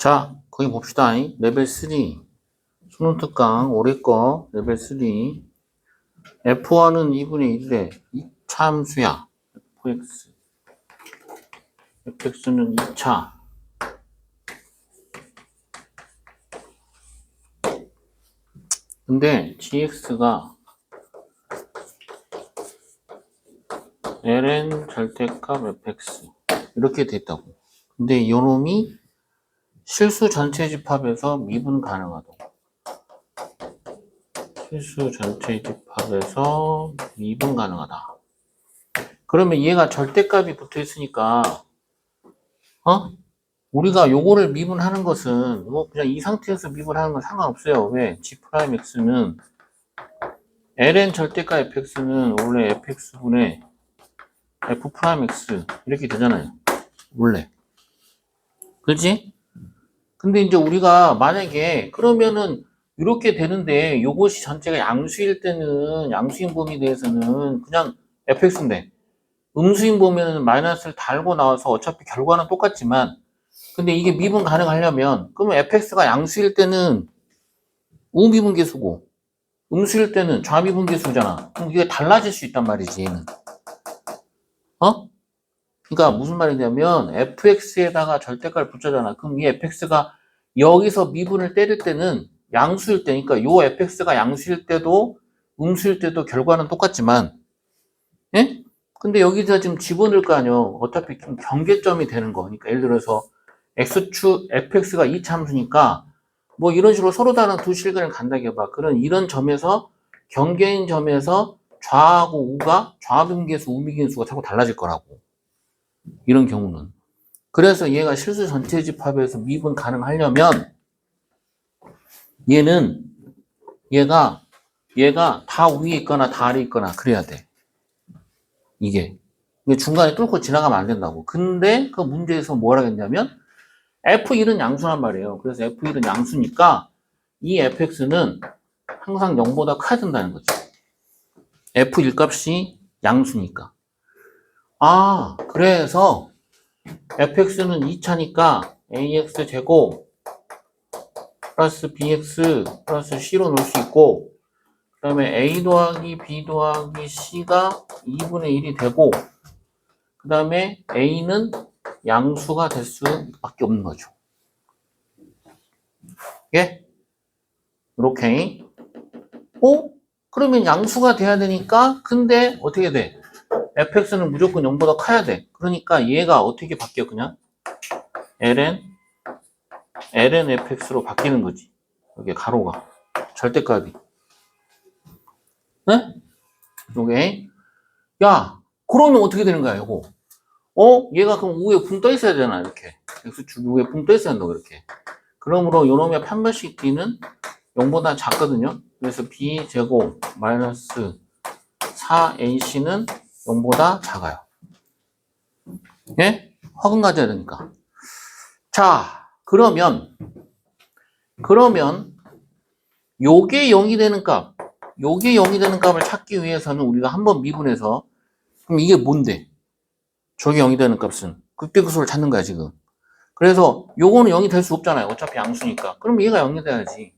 자, 거기 봅시다. 레벨 3. 수능 특강, 올해 거, 레벨 3. F1은 2분의 1에 2차 함수야. fx. fx는 2차. 근데 gx가 ln 절대값 fx. 이렇게 돼 있다고. 근데 이 놈이 실수 전체 집합에서 미분 가능하다고. 실수 전체 집합에서 미분 가능하다. 그러면 얘가 절대값이 붙어 있으니까, 우리가 요거를 미분하는 것은, 뭐, 그냥 이 상태에서 미분하는 건 상관없어요. 왜? g'x는, ln 절대값 fx는 원래 fx분의 f'x, 이렇게 되잖아요. 원래. 그렇지? 근데 이제 우리가 만약에, 그러면은, 이렇게 되는데, 요것이 전체가 양수일 때는, 양수인 범위에 대해서는 그냥 fx인데, 음수인 범위는 마이너스를 달고 나와서 어차피 결과는 똑같지만, 근데 이게 미분 가능하려면, 그러면 fx가 양수일 때는 우미분계수고, 음수일 때는 좌미분계수잖아. 그럼 이게 달라질 수 있단 말이지, 얘는. 그러니까 무슨 말이냐면, fx에다가 절대값을 붙여잖아. 그럼 이 fx가 여기서 미분을 때릴 때는 양수일 때니까, 요 fx가 양수일 때도, 음수일 때도 결과는 똑같지만, 예? 근데 여기다 지금 집어넣을 거 아니요. 어차피 좀 경계점이 되는 거. 그러니까 예를 들어서, x축, fx가 2차 함수니까, 뭐 이런 식으로 서로 다른 두 실근을 간다고 해봐. 그런 이런 점에서 경계인 점에서 좌하고 우가 좌미분계수, 우미분계수가 자꾸 달라질 거라고. 이런 경우는. 그래서 얘가 실수 전체 집합에서 미분 가능하려면 얘가 다 위에 있거나 다 아래에 있거나 그래야 돼. 이게 중간에 뚫고 지나가면 안 된다고. 근데 그 문제에서 뭐라 했냐면 F1은 양수란 말이에요. 그래서 F1은 양수니까 이 fx는 항상 0보다 커야 된다는 거죠. f1 값이 양수니까. 그래서 fx는 2차니까 ax 제곱 플러스 bx 플러스 c로 놓을 수 있고, 그 다음에 a 더하기 b 더하기 c가 2분의 1이 되고, 그 다음에 a는 양수가 될 수밖에 없는 거죠. 예? 이렇게. 그러면 양수가 돼야 되니까, 근데 어떻게 돼? fx는 무조건 0보다 커야 돼. 그러니까 얘가 어떻게 바뀌어, 그냥? ln fx로 바뀌는 거지. 여기 가로가. 절대값이. 네? 요게. 야, 그러면 어떻게 되는 거야, 요거? 얘가 그럼 위에 붕 떠 있어야 되잖아, 이렇게. x축 위에 붕 떠 있어야 된다고, 이렇게. 그러므로 요놈의 판별식 d는 0보다 작거든요. 그래서 b제곱 마이너스 4ac는 0보다 작아요. 예? 확은 가져야 되니까. 자, 그러면 요게 0이 되는 값, 요게 0이 되는 값을 찾기 위해서는 우리가 한번 미분해서, 그럼 이게 뭔데? 저게 0이 되는 값은 극대극소를 찾는 거야, 지금. 그래서 요거는 0이 될 수 없잖아요. 어차피 양수니까. 그럼 얘가 0이 돼야지.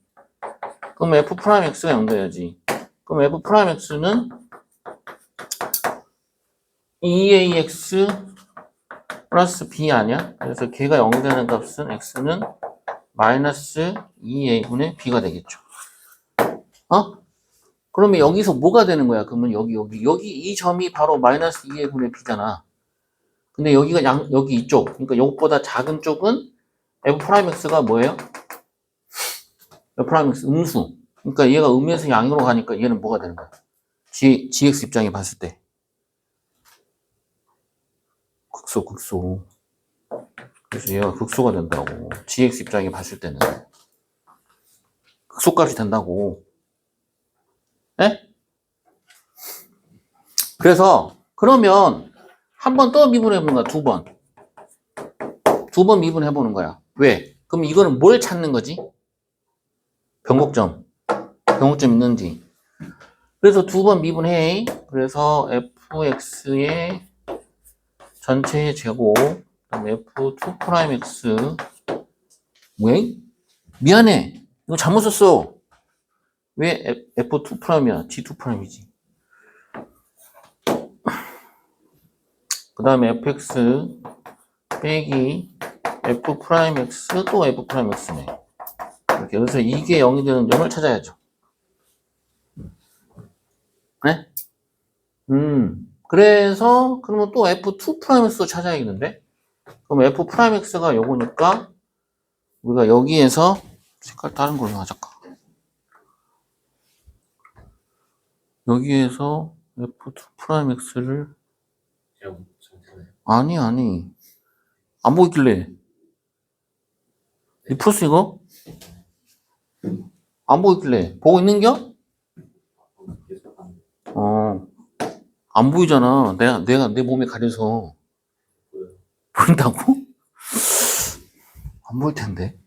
그럼 f'x가 0 돼야지. 그럼 f'x는 2ax 플러스 b 아니야? 그래서 걔가 0이 되는 값은 x는 마이너스 2a분의 b가 되겠죠. 그러면 여기서 뭐가 되는 거야? 그러면 여기 이 점이 바로 마이너스 2a분의 b잖아. 근데 여기가 여기 이쪽. 그러니까 이것보다 작은 쪽은 f'x가 뭐예요? f'x 음수. 그러니까 얘가 음에서 양으로 가니까 얘는 뭐가 되는 거야? gx 입장에 봤을 때. 극소. 그래서 얘가 극소가 된다고. gx 입장에 봤을 때는. 극소값이 된다고. 네? 그래서 그러면 한 번 더 미분해보는 거야. 두 번 미분해보는 거야. 왜? 그럼 이거는 뭘 찾는 거지? 변곡점 있는지. 그래서 두 번 미분해. 그래서 fx의 전체의 제곱, 그다음에 f2'x 왜? 미안해. 이거 잘못 썼어. 왜 F2'이야? G2'이지. 그 다음에 fx 빼기 F'X 또 F'X네. 이렇게. 그래서 이게 0이 되는 점을 찾아야죠. 네? 그래서, 그러면 또 F2'X도 찾아야겠는데? 그럼 F'X가 요거니까, 우리가 여기에서, 색깔 다른 걸로 하자까. 여기에서 F2'X를, 아니. 안 보이길래. 이 플러스 이거? 안 보이길래. 보고 있는겨? 안 보이잖아. 내가 내 몸에 가려서. 보인다고? 안 보일 텐데.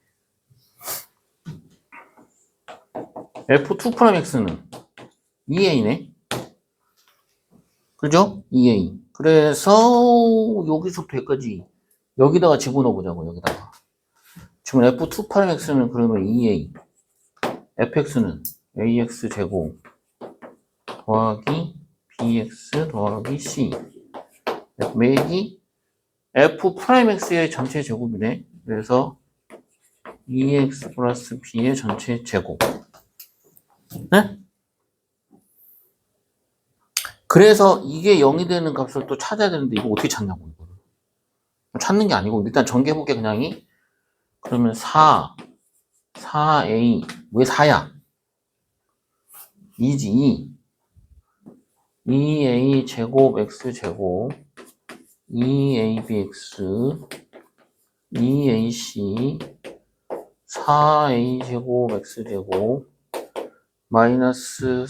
F2'X는 2A네. 그죠? 2A. 그래서 여기서부터 여기까지 여기다가 집어넣어보자고. 여기다가. 지금 F2'X는 그러면 2A. fx는 ax 제곱 더하기 bx 더하기 c 매기 F'X의 전체 제곱이네. 그래서 2x 플러스 b의 전체 제곱. 네? 그래서 이게 0이 되는 값을 또 찾아야 되는데 이거 어떻게 찾냐고. 이거를. 찾는 게 아니고 일단 전개해볼게 그냥이. 그러면 4a 왜 4야? 2지 2a 제곱 x 제곱 2abx 2ac 4a 제곱 x 제곱 마이너스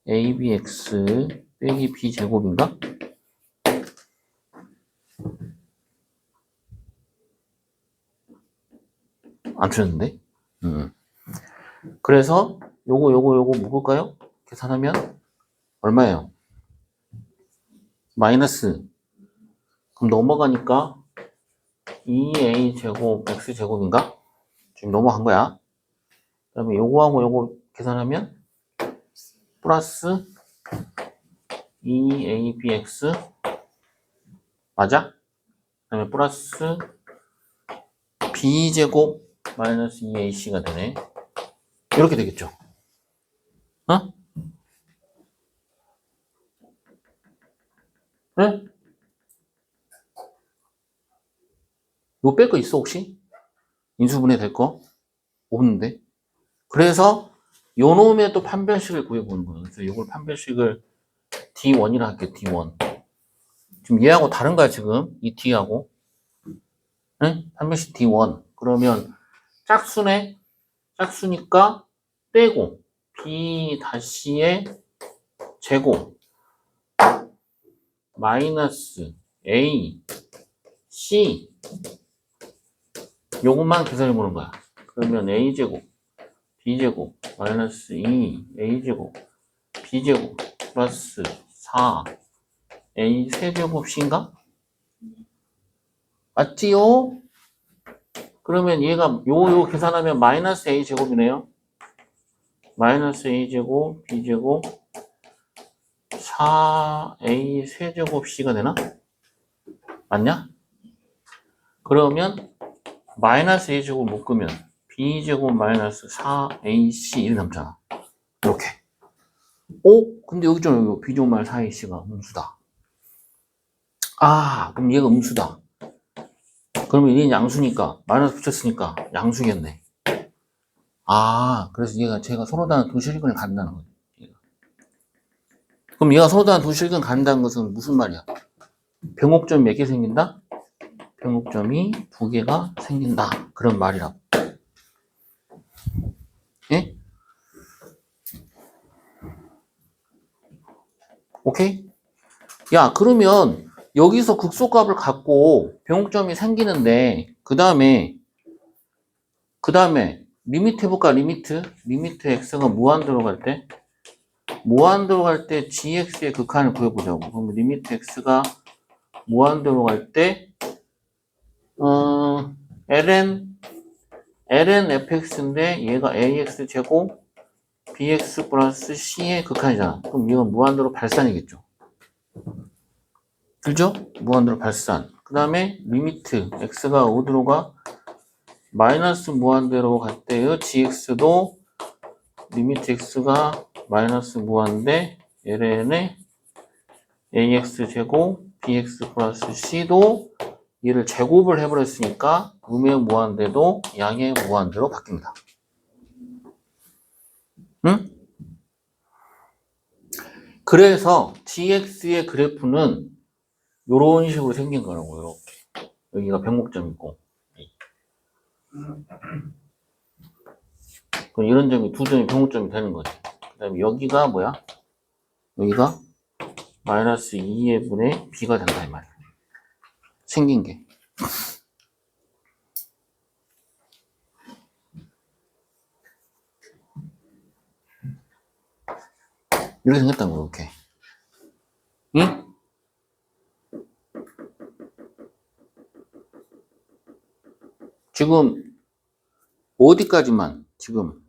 4abx 빼기 b 제곱인가? 안 틀렸는데? 그래서 요거 묶을까요? 계산하면 얼마예요? 마이너스. 그럼 넘어가니까 2a 제곱 x 제곱인가? 지금 넘어간 거야. 그 다음에 요거하고 요거 계산하면 플러스 2abx 맞아? 그 다음에 플러스 b제곱 마이너스 2ac가 되네. 이렇게 되겠죠. 어? 네? 이거 뺄 거 있어 혹시? 인수분해 될 거? 없는데. 그래서 요 놈의 또 판별식을 구해보는 거예요. 그래서 이걸 판별식을 D1이라 할게요. D1. 지금 얘하고 다른가요 지금? 이 D하고. 네? 판별식 D1. 그러면 짝수네. 짝수니까 빼고 B 다시의 제곱 마이너스 A C 요것만 계산해 보는 거야. 그러면 A제곱 B제곱 마이너스 2 A제곱 B제곱 플러스 4 A 세제곱 C인가? 맞지요? 그러면 얘가 요 계산하면 마이너스 A제곱이네요. 마이너스 A제곱 B제곱 4A 세제곱 C가 되나? 맞냐? 그러면 마이너스 A제곱 묶으면 B제곱 마이너스 4AC 이렇게 남잖아. 이렇게. 근데 여기 있잖아. 여기 B제곱 마이너스 4AC가 음수다. 그럼 얘가 음수다. 그러면 얘는 양수니까 마이너스 붙였으니까 양수겠네. 그래서 제가 서로 다른 두 실근을 갖는다는 거죠. 그럼 얘가 서로 다른 두 실근 갖는다는 것은 무슨 말이야? 병옥점이 몇 개 생긴다? 병옥점이 2개가 생긴다. 그런 말이라고. 예? 오케이? 야, 그러면 여기서 극소값을 갖고 병옥점이 생기는데 그 다음에 리미트 해볼까? 리미트 x가 무한대로 갈 때 gx의 극한을 구해보자고. 그럼 리미트 x가 무한대로 갈 때 ln ln fx인데 얘가 ax 제곱 bx 플러스 c의 극한이잖아. 그럼 이건 무한대로 발산이겠죠. 그죠? 무한대로 발산. 그 다음에 리미트 x가 어디로 가? 마이너스 무한대로 갈 때의 gx도 리미트 x가 마이너스 무한대 ln의 ax 제곱 bx 플러스 c도 얘를 제곱을 해버렸으니까 음의 무한대도 양의 무한대로 바뀝니다. 응? 그래서 gx의 그래프는 이런 식으로 생긴 거라고. 이렇게 여기가 변곡점이고 그럼 이런 점이 두 점이 변곡점이 되는 거지. 그 다음에 여기가 뭐야? 여기가 마이너스 2의 분의 b가 된다 이 말이야. 생긴 게. 이렇게 생겼다는 거 이렇게. 응? 지금 어디까지만 지금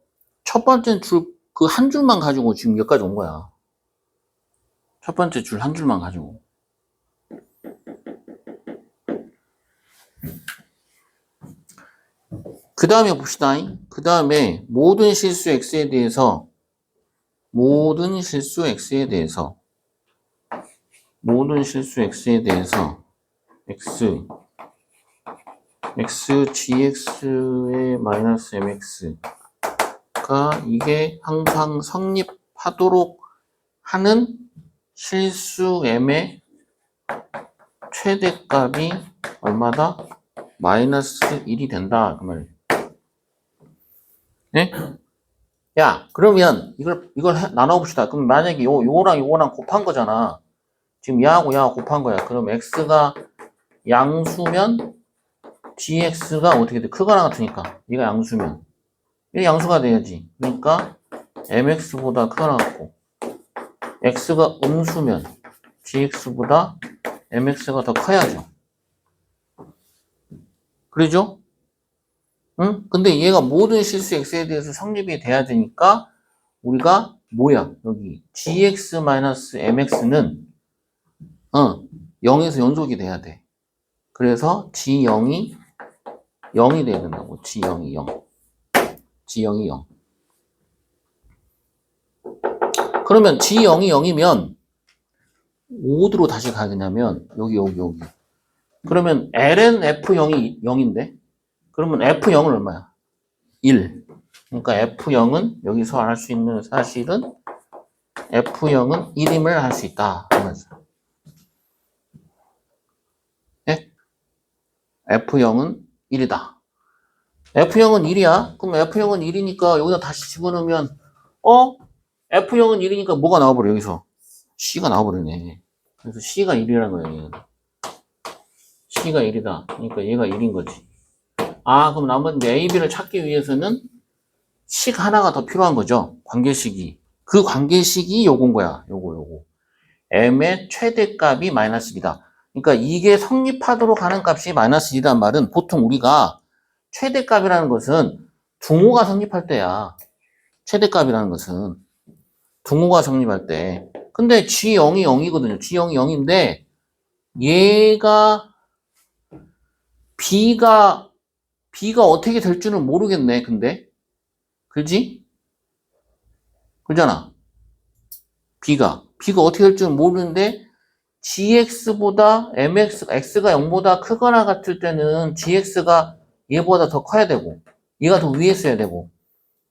첫 번째 줄 그 한 줄만 가지고 지금 여기까지 온 거야. 첫 번째 줄 한 줄만 가지고. 그 다음에 봅시다. 그 다음에 모든 실수 x에 대해서 x gx의 마이너스 mx가 이게 항상 성립하도록 하는 실수 m의 최대값이 얼마다? 마이너스 1이 된다. 그 말이에요. 네? 야, 그러면 이걸 나눠봅시다. 그럼 만약에 요거랑 요거랑 곱한 거잖아. 지금 야하고 야하고 곱한 거야. 그럼 x가 양수면 gx가 어떻게 돼? 크거나 같으니까. 얘가 양수면. 이게 양수가 돼야지. 그러니까 mx보다 크거나 같고. x가 음수면 gx보다 mx가 더 커야죠. 그러죠? 응? 근데 얘가 모든 실수 x에 대해서 성립이 돼야 되니까 우리가 뭐야? 여기 gx-mx는 0에서 연속이 돼야 돼. 그래서 g0이 0이 돼야 된다고. g0이 0. g0이 0. 그러면 g0이 0이면 어디로 다시 가야 되냐면 여기. 그러면 ln f0이 0인데 그러면 f0은 얼마야? 1. 그러니까 f0은 여기서 알 수 있는 사실은 f0은 1임을 알 수 있다. 네? f0은 1이다. f0은 1이야. 그럼 f0은 1이니까 여기다 다시 집어넣으면 f0은 1이니까 뭐가 나와버려 여기서? c가 나와버리네. 그래서 c가 1이라는 거예요. c가 1이다. 그러니까 얘가 1인 거지. 그럼 나머지 a, b를 찾기 위해서는 식 하나가 더 필요한 거죠. 관계식이. 그 관계식이 요건 거야. 요거. m의 최대값이 마이너스 1이다. 그러니까 이게 성립하도록 하는 값이 마이너스 1이란 말은 보통 우리가 최대값이라는 것은 등호가 성립할 때야. 최대값이라는 것은 등호가 성립할 때. 근데 g0이 0이거든요. g0이 0인데 얘가 b가 어떻게 될 줄은 모르겠네. 근데 그지? 그러잖아. b가 어떻게 될 줄은 모르는데 gx보다 x가 0보다 크거나 같을 때는 gx가 얘보다 더 커야 되고 얘가 더 위에 있어야 되고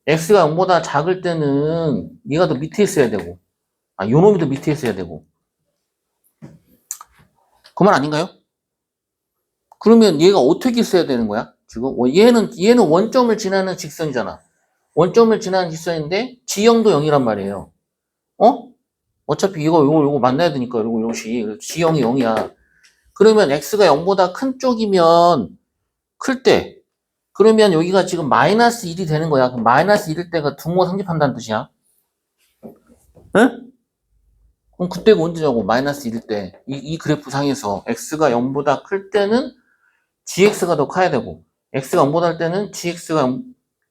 x가 0보다 작을 때는 얘가 더 밑에 있어야 되고 요놈이 더 밑에 있어야 되고 그 말 아닌가요? 그러면 얘가 어떻게 있어야 되는 거야? 지금 얘는 원점을 지나는 직선이잖아. 원점을 지나는 직선인데 g0도 0이란 말이에요. 어차피 요거 만나야 되니까 요것이 g0이 0이야. 그러면 x가 0보다 큰 쪽이면 클 때 그러면 여기가 지금 마이너스 1이 되는 거야. 그럼 마이너스 1일 때가 등호 성립한다는 뜻이야. 응? 그럼 그때가 언제냐고. 마이너스 1일 때 이 그래프 상에서 x가 0보다 클 때는 gx가 더 커야 되고 x가 0보다 할 때는 gx가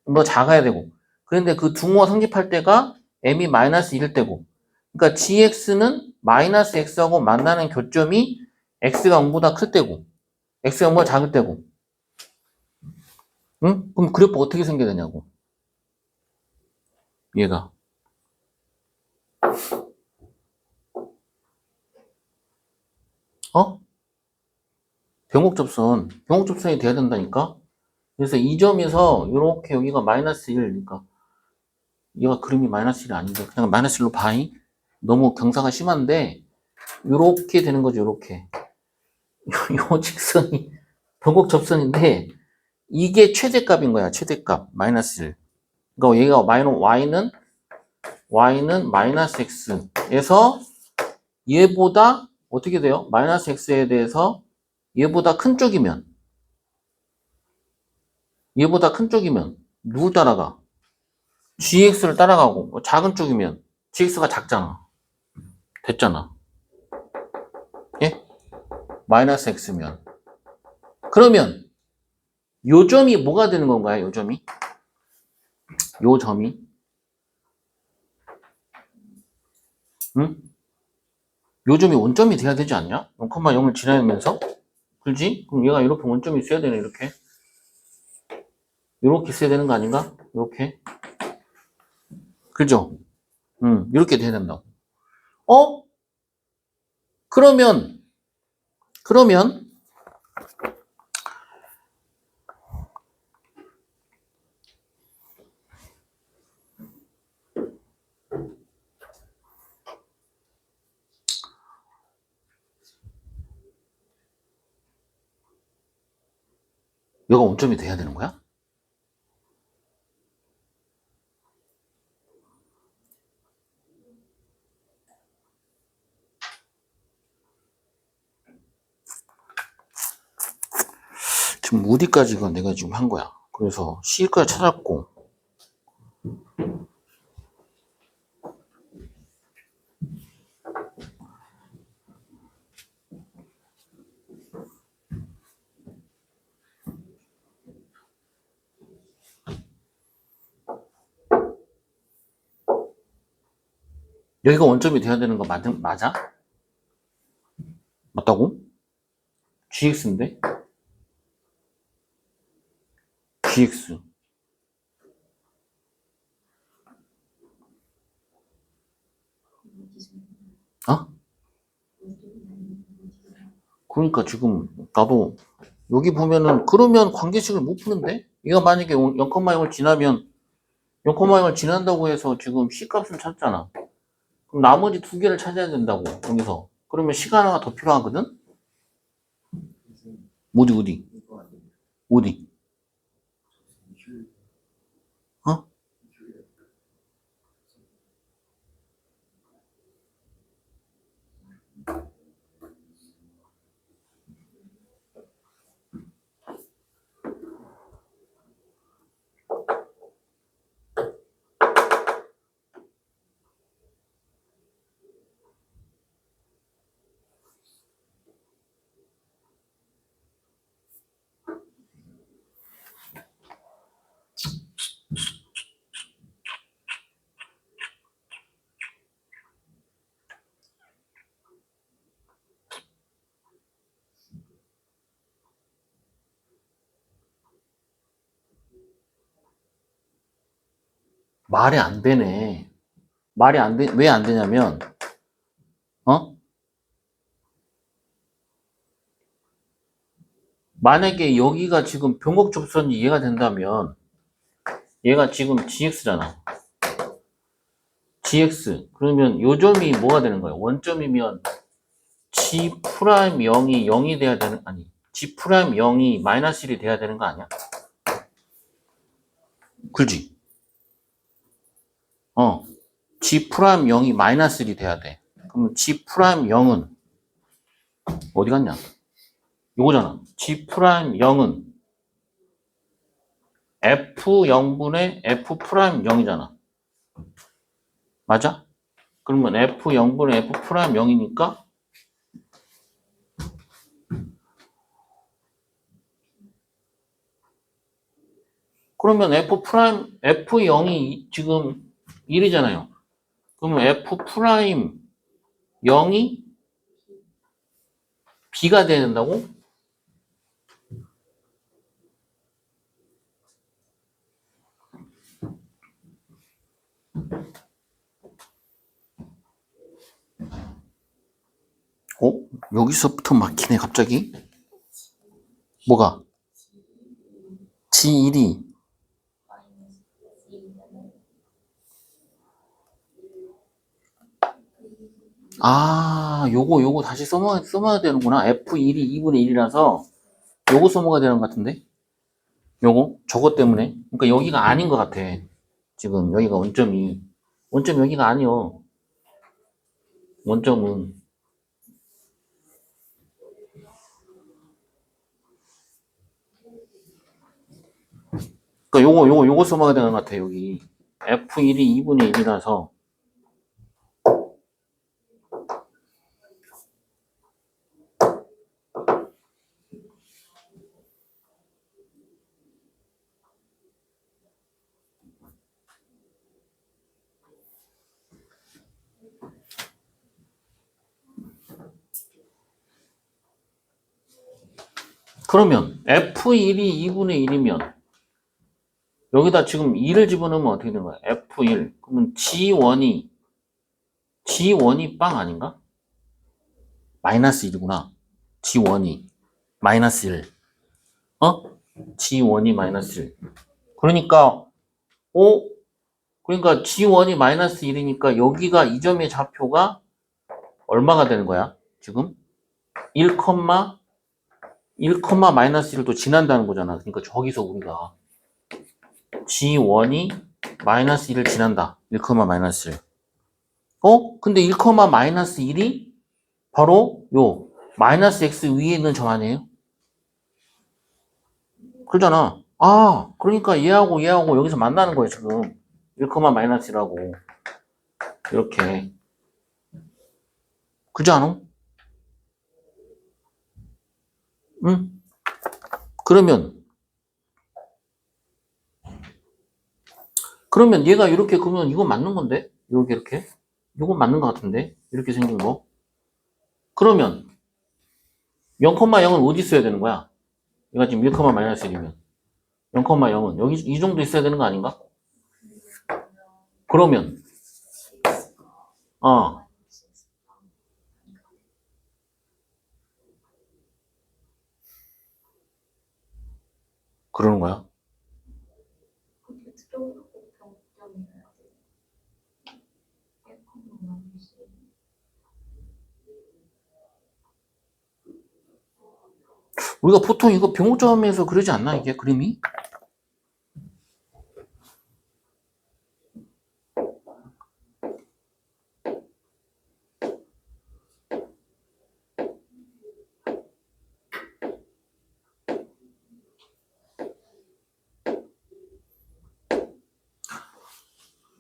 0보다 작아야 되고. 그런데 그 둥어 성립할 때가 m이 마이너스 1일 때고. 그러니까 gx는 마이너스 x하고 만나는 교점이 x가 0보다 클 때고, x가 0보다 작을 때고. 응? 그럼 그래프 어떻게 생겨야 되냐고. 얘가. 어? 병곡접선이 돼야 된다니까? 그래서 이 점에서 이렇게 여기가 마이너스 1, 그러니까 얘가 그림이 마이너스 1이 아닌데 그냥 마이너스 1로 봐이. 너무 경사가 심한데 이렇게 되는 거죠, 이렇게. 요 직선이 병곡접선인데 이게 최대값인 거야, 최대값. 마이너스 1. 그러니까 얘가 y는 마이너스 x에서 얘보다 어떻게 돼요? 마이너스 x에 대해서 얘보다 큰 쪽이면 누구 따라가? gx를 따라가고 작은 쪽이면 gx가 작잖아. 됐잖아. 예? 마이너스 x면 그러면 요 점이 뭐가 되는 건가요? 요 점이 응? 요 점이 원점이 돼야 되지 않냐? 0,0을 지나면서 그렇지? 그럼 얘가 이렇게 원점이 있어야 되네. 이렇게 있어야 되는 거 아닌가? 이렇게 그죠? 이렇게 돼야 된다고. 어? 그러면 얘가 원점이 돼야 되는 거야? 지금 어디까지 이건 내가 지금 한 거야. 그래서 C까지 찾았고 여기가 원점이 돼야 되는 거 맞아? 맞다고? GX인데? GX. 어? 그러니까 지금 나도 여기 보면은 그러면 관계식을 못 푸는데? 얘가 만약에 0,0을 지나면 0,0을 지난다고 해서 지금 C값을 찾잖아. 그럼 나머지 두 개를 찾아야 된다고 여기서. 그러면 시간 하나 더 필요하거든? 어디? 어? 말이 안 되네. 왜 안 되냐면, 어? 만약에 여기가 지금 병곡접선이 이해가 된다면, 얘가 지금 GX잖아. GX. 그러면 요 점이 뭐가 되는 거야? 원점이면 G 프라임 0이 돼야 되는, 아니, G 프라임 0이 마이너스 1이 돼야 되는 거 아니야? 그지? G 프라임 0이 마이너스 1이 돼야 돼. 그러면 G 프라임 0은 어디 갔냐? 요거잖아. G 프라임 0은 F0분의 F 프라임 0이잖아. 맞아? 그러면 F0분의 F 프라임 0이니까 그러면 F 프라임, F0이 지금 1이잖아요. 그러면 F 프라임 0이 B가 돼야 된다고? 여기서부터 막히네, 갑자기. 뭐가? G1이. 요거 다시 써먹어야 되는구나. F1이 2분의 1이라서 요거 써먹어야 되는 것 같은데? 저거 때문에. 그러니까 여기가 아닌 것 같아. 지금 여기가 원점이. 원점 여기가 아니요. 원점은. 그러니까 요거 써먹어야 되는 것 같아, 여기. F1이 2분의 1이라서. 그러면 F1이 2분의 1이면 여기다 지금 2를 집어넣으면 어떻게 되는 거야? F1. 그러면 G1이 빵 아닌가? 마이너스 1이구나. G1이 마이너스 1. G1이 마이너스 1. 그러니까 그러니까 G1이 마이너스 1이니까 여기가 이 점의 좌표가 얼마가 되는 거야? 지금 1, 1, 마이너스 1도 지난다는 거잖아. 그러니까 저기서 우리가 G1이 마이너스 1을 지난다. 1, 마이너스 1. 근데 1, 마이너스 1이 바로 요 마이너스 x 위에 있는 점 아니에요? 그러잖아. 그러니까 얘하고 여기서 만나는 거예요, 지금. 1, 마이너스 1하고. 이렇게. 그렇지 않아? 응? 그러면 얘가 이렇게 그러면 이거 맞는 건데? 이렇게. 이거 맞는 것 같은데? 이렇게 생긴 거. 그러면 0,0은 어디 있어야 되는 거야? 얘가 지금 1, 마이너스 1이면 0,0은 여기 이 정도 있어야 되는 거 아닌가? 그러면 그러는 거야. 우리가 보통 이거 병호점에서 그러지 않나, 이게 그림이?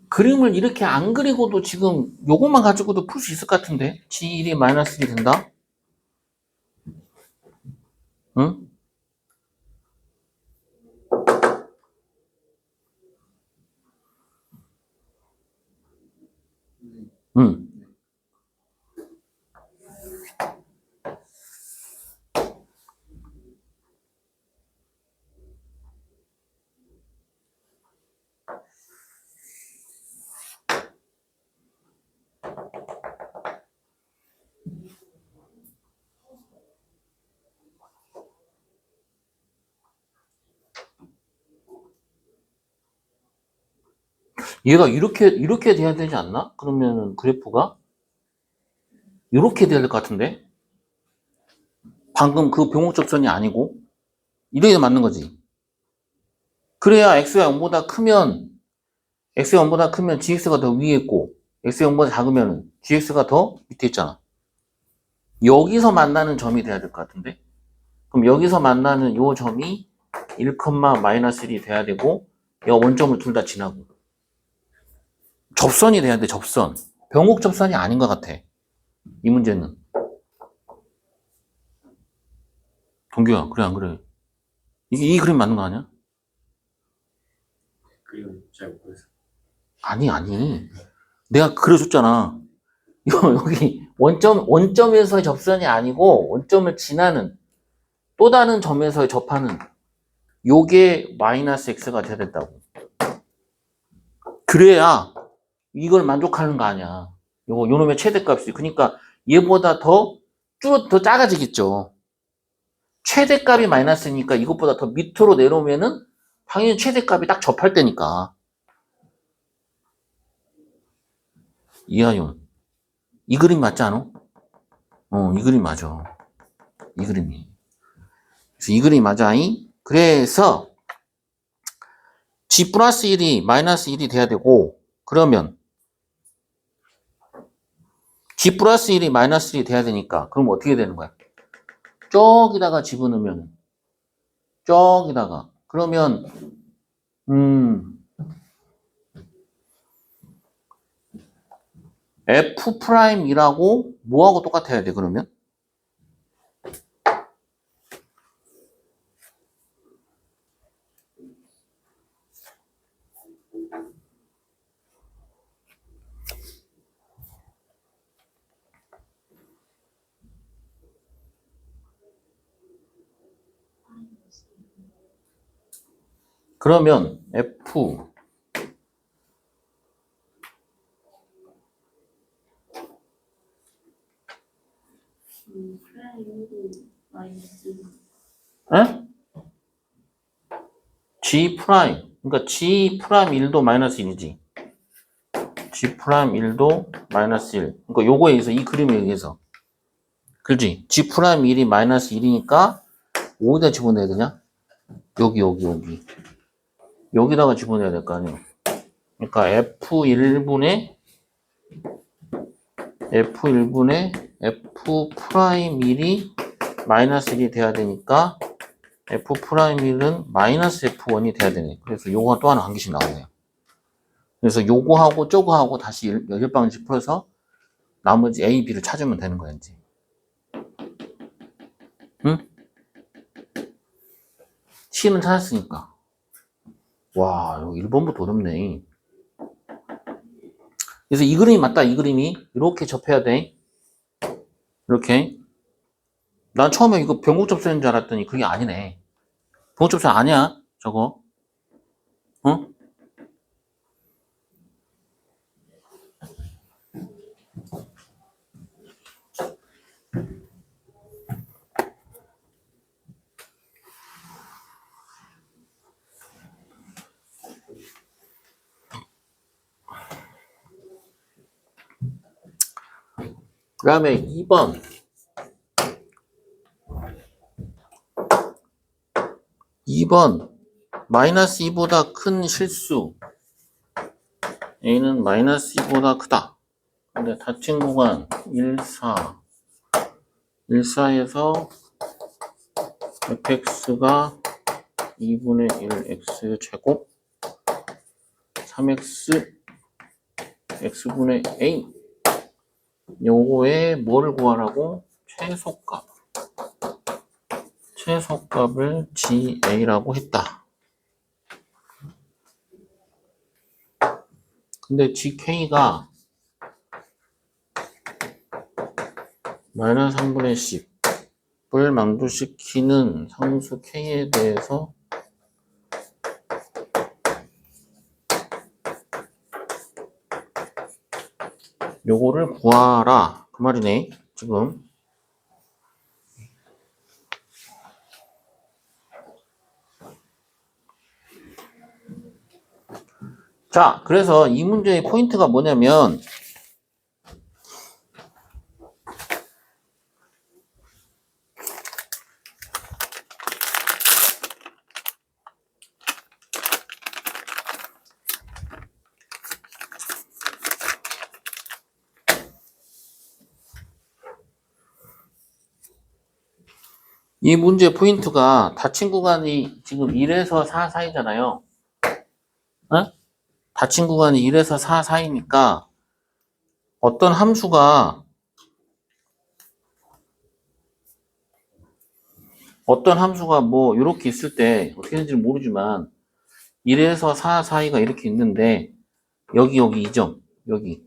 그림을 이렇게 안 그리고도 지금 요것만 가지고도 풀 수 있을 것 같은데? G1이 마이너스 1이 된다? 응? 응. 얘가 이렇게 돼야 되지 않나? 그러면은 그래프가 이렇게 돼야 될 것 같은데? 방금 그 병목접선이 아니고 이렇게 맞는 거지. 그래야 x가 0보다 크면 gx가 더 위에 있고 x가 0보다 작으면 gx가 더 밑에 있잖아. 여기서 만나는 점이 돼야 될 것 같은데? 그럼 여기서 만나는 요 점이 1, 마이너스 1이 돼야 되고 이 원점을 둘 다 지나고 접선이 돼야 돼. 접선. 병목 접선이 아닌 것 같아. 이 문제는. 동규야, 그래 안 그래? 이 그림 맞는 거 아니야? 그림을 잘 못 그려서. 아니. 내가 그려줬잖아. 여기 원점에서의 접선이 아니고 원점을 지나는 또 다른 점에서의 접하는 요게 마이너스 x가 돼야 된다고. 그래야 이걸 만족하는 거 아니야. 요놈의 최대값이. 그러니까 얘보다 더 작아지겠죠. 최대값이 마이너스니까 이것보다 더 밑으로 내려오면은 당연히 최대값이 딱 접할 때니까. 이하윤. 이 그림 맞지 않아? 이 그림 맞아. 이 그림이. 그래서 이 그림이 맞아잉? 그래서 g 플러스 1이 마이너스 1이 돼야 되고, 그러면 g 플러스 1이 마이너스 1이 돼야 되니까 그럼 어떻게 되는 거야? 저기다가 집어넣으면 저기다가 그러면 f 프라임이라고 뭐하고 똑같아야 돼 그러면? 그러면 f 에? g 프라임 그러니까 g 프라임 1도 마이너스 1이지. g 프라임 1도 마이너스 1. 그러니까 요거에 의해서 이 그림에 의해서 그렇지? g 프라임 1이 마이너스 1이니까 어디다 집어넣어야 되냐? 여기 여기다가 집어넣어야 될 거 아니야. 그러니까 f1분의 f 프라임 1이 마이너스 1이 돼야 되니까 f 프라임 1은 마이너스 f1이 돼야 되네. 그래서 요거 또 하나 한 개씩 나오네요. 그래서 요거하고 저거하고 다시 열방식 풀어서 나머지 A, B를 찾으면 되는 거야, 이제. 응? C는 찾았으니까. 와, 이거 1번부터 어렵네. 그래서 이 그림이 맞다, 이 그림이. 이렇게 접해야 돼. 이렇게. 난 처음에 이거 변곡접선인 줄 알았더니 그게 아니네. 변곡접선 아니야, 저거. 어? 그 다음에 2번. 2번. 마이너스 2보다 큰 실수. A는 마이너스 2보다 크다. 근데 닫힌 구간 1, 4. 1, 4에서 fx가 2분의 1 x 제곱 3x x분의 a 요거에 뭐를 구하라고? 최소값을 GA라고 했다. 근데 GK가 마이너스 3분의 10을 망조시키는 상수 K에 대해서 요거를 구하라 그 말이네 지금. 자, 그래서 이 문제의 포인트가 뭐냐면 이 문제의 포인트가 닫힌 구간이 지금 1에서 4 사이잖아요. 어? 닫힌 구간이 1에서 4 사이니까 어떤 함수가 뭐 이렇게 있을 때 어떻게 되는지 모르지만 1에서 4 사이가 이렇게 있는데 여기 이 점 여기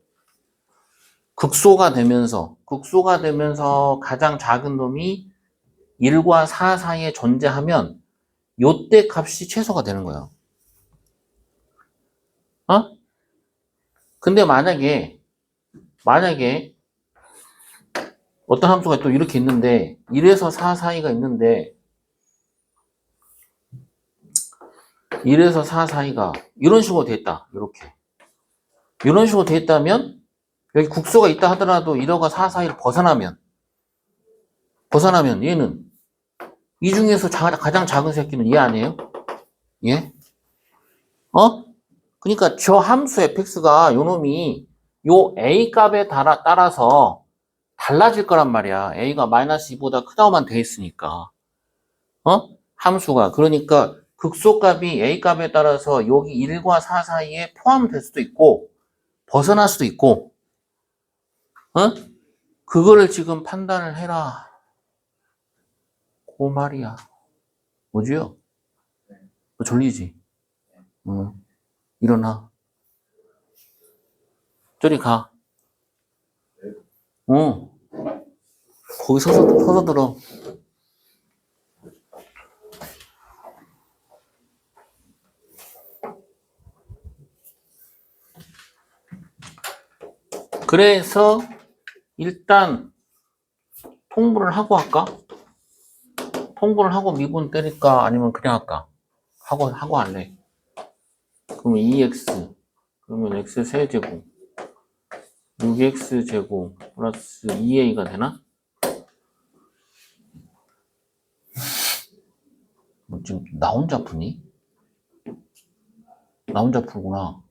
극소가 되면서 가장 작은 놈이 1과 4 사이에 존재하면 요때 값이 최소가 되는 거야. 어? 근데 만약에 어떤 함수가 또 이렇게 있는데 1에서 4 사이가 있는데 1에서 4 사이가 이런 식으로 돼 있다. 이런 식으로 돼 있다면 여기 국소가 있다 하더라도 1과 4 사이를 벗어나면 얘는 이 중에서 가장 작은 새끼는 얘 아니에요? 예? 그러니까 저 함수 fx가 요 놈이 요 a 값에 따라서 달라질 거란 말이야. a가 마이너스 2보다 크다고만 돼 있으니까. 함수가. 그러니까 극소값이 a 값에 따라서 여기 1과 4 사이에 포함될 수도 있고 벗어날 수도 있고 그거를 지금 판단을 해라. 그 말이야. 뭐지요? 너 졸리지? 일어나. 저리 가. 거기 서서 들어. 그래서 일단 통분을 하고 할까? 통분을 하고 미분 때릴까? 아니면 그냥 할까? 하고 할래. 그러면 2x 그러면 x 세제곱 6x 제곱 플러스 2a가 되나? 지금 나 혼자 푸니? 나 혼자 풀구나.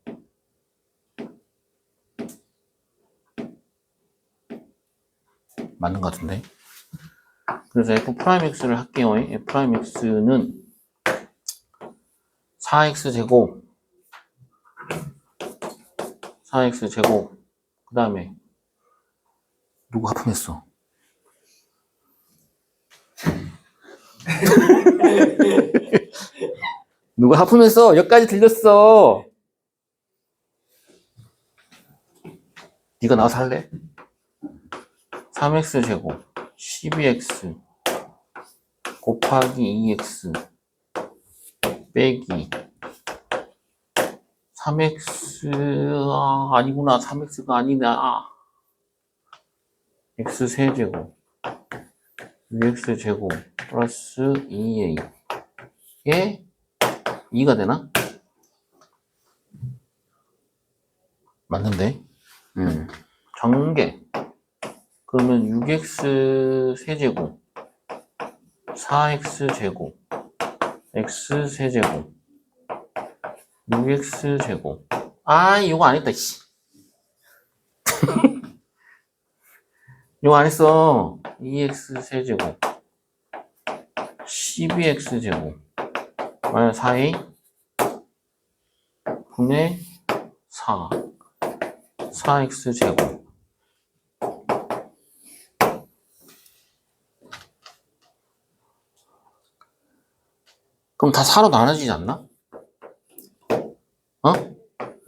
맞는 것 같은데. 그래서 f'x를 할게요. f'x는 4x 제곱 그 다음에 누구 하품했어? 누가 하품했어? 여기까지 들렸어. 네가 나와서 할래? 3x 제곱 12x 곱하기 2x 빼기 3x 아니구나. 3x가 아니나. x 세제곱 6x 제곱 플러스 2a 에 2가 되나? 맞는데? 전개 그러면 6x 세제곱 4x 제곱 x 세제곱 6x 제곱 이거 안 했다. 씨. 이거 안 했어. 2x 세제곱 12x 제곱 마이너스 4a 분의 4x 제곱 그럼 다 4로 나눠지지 않나?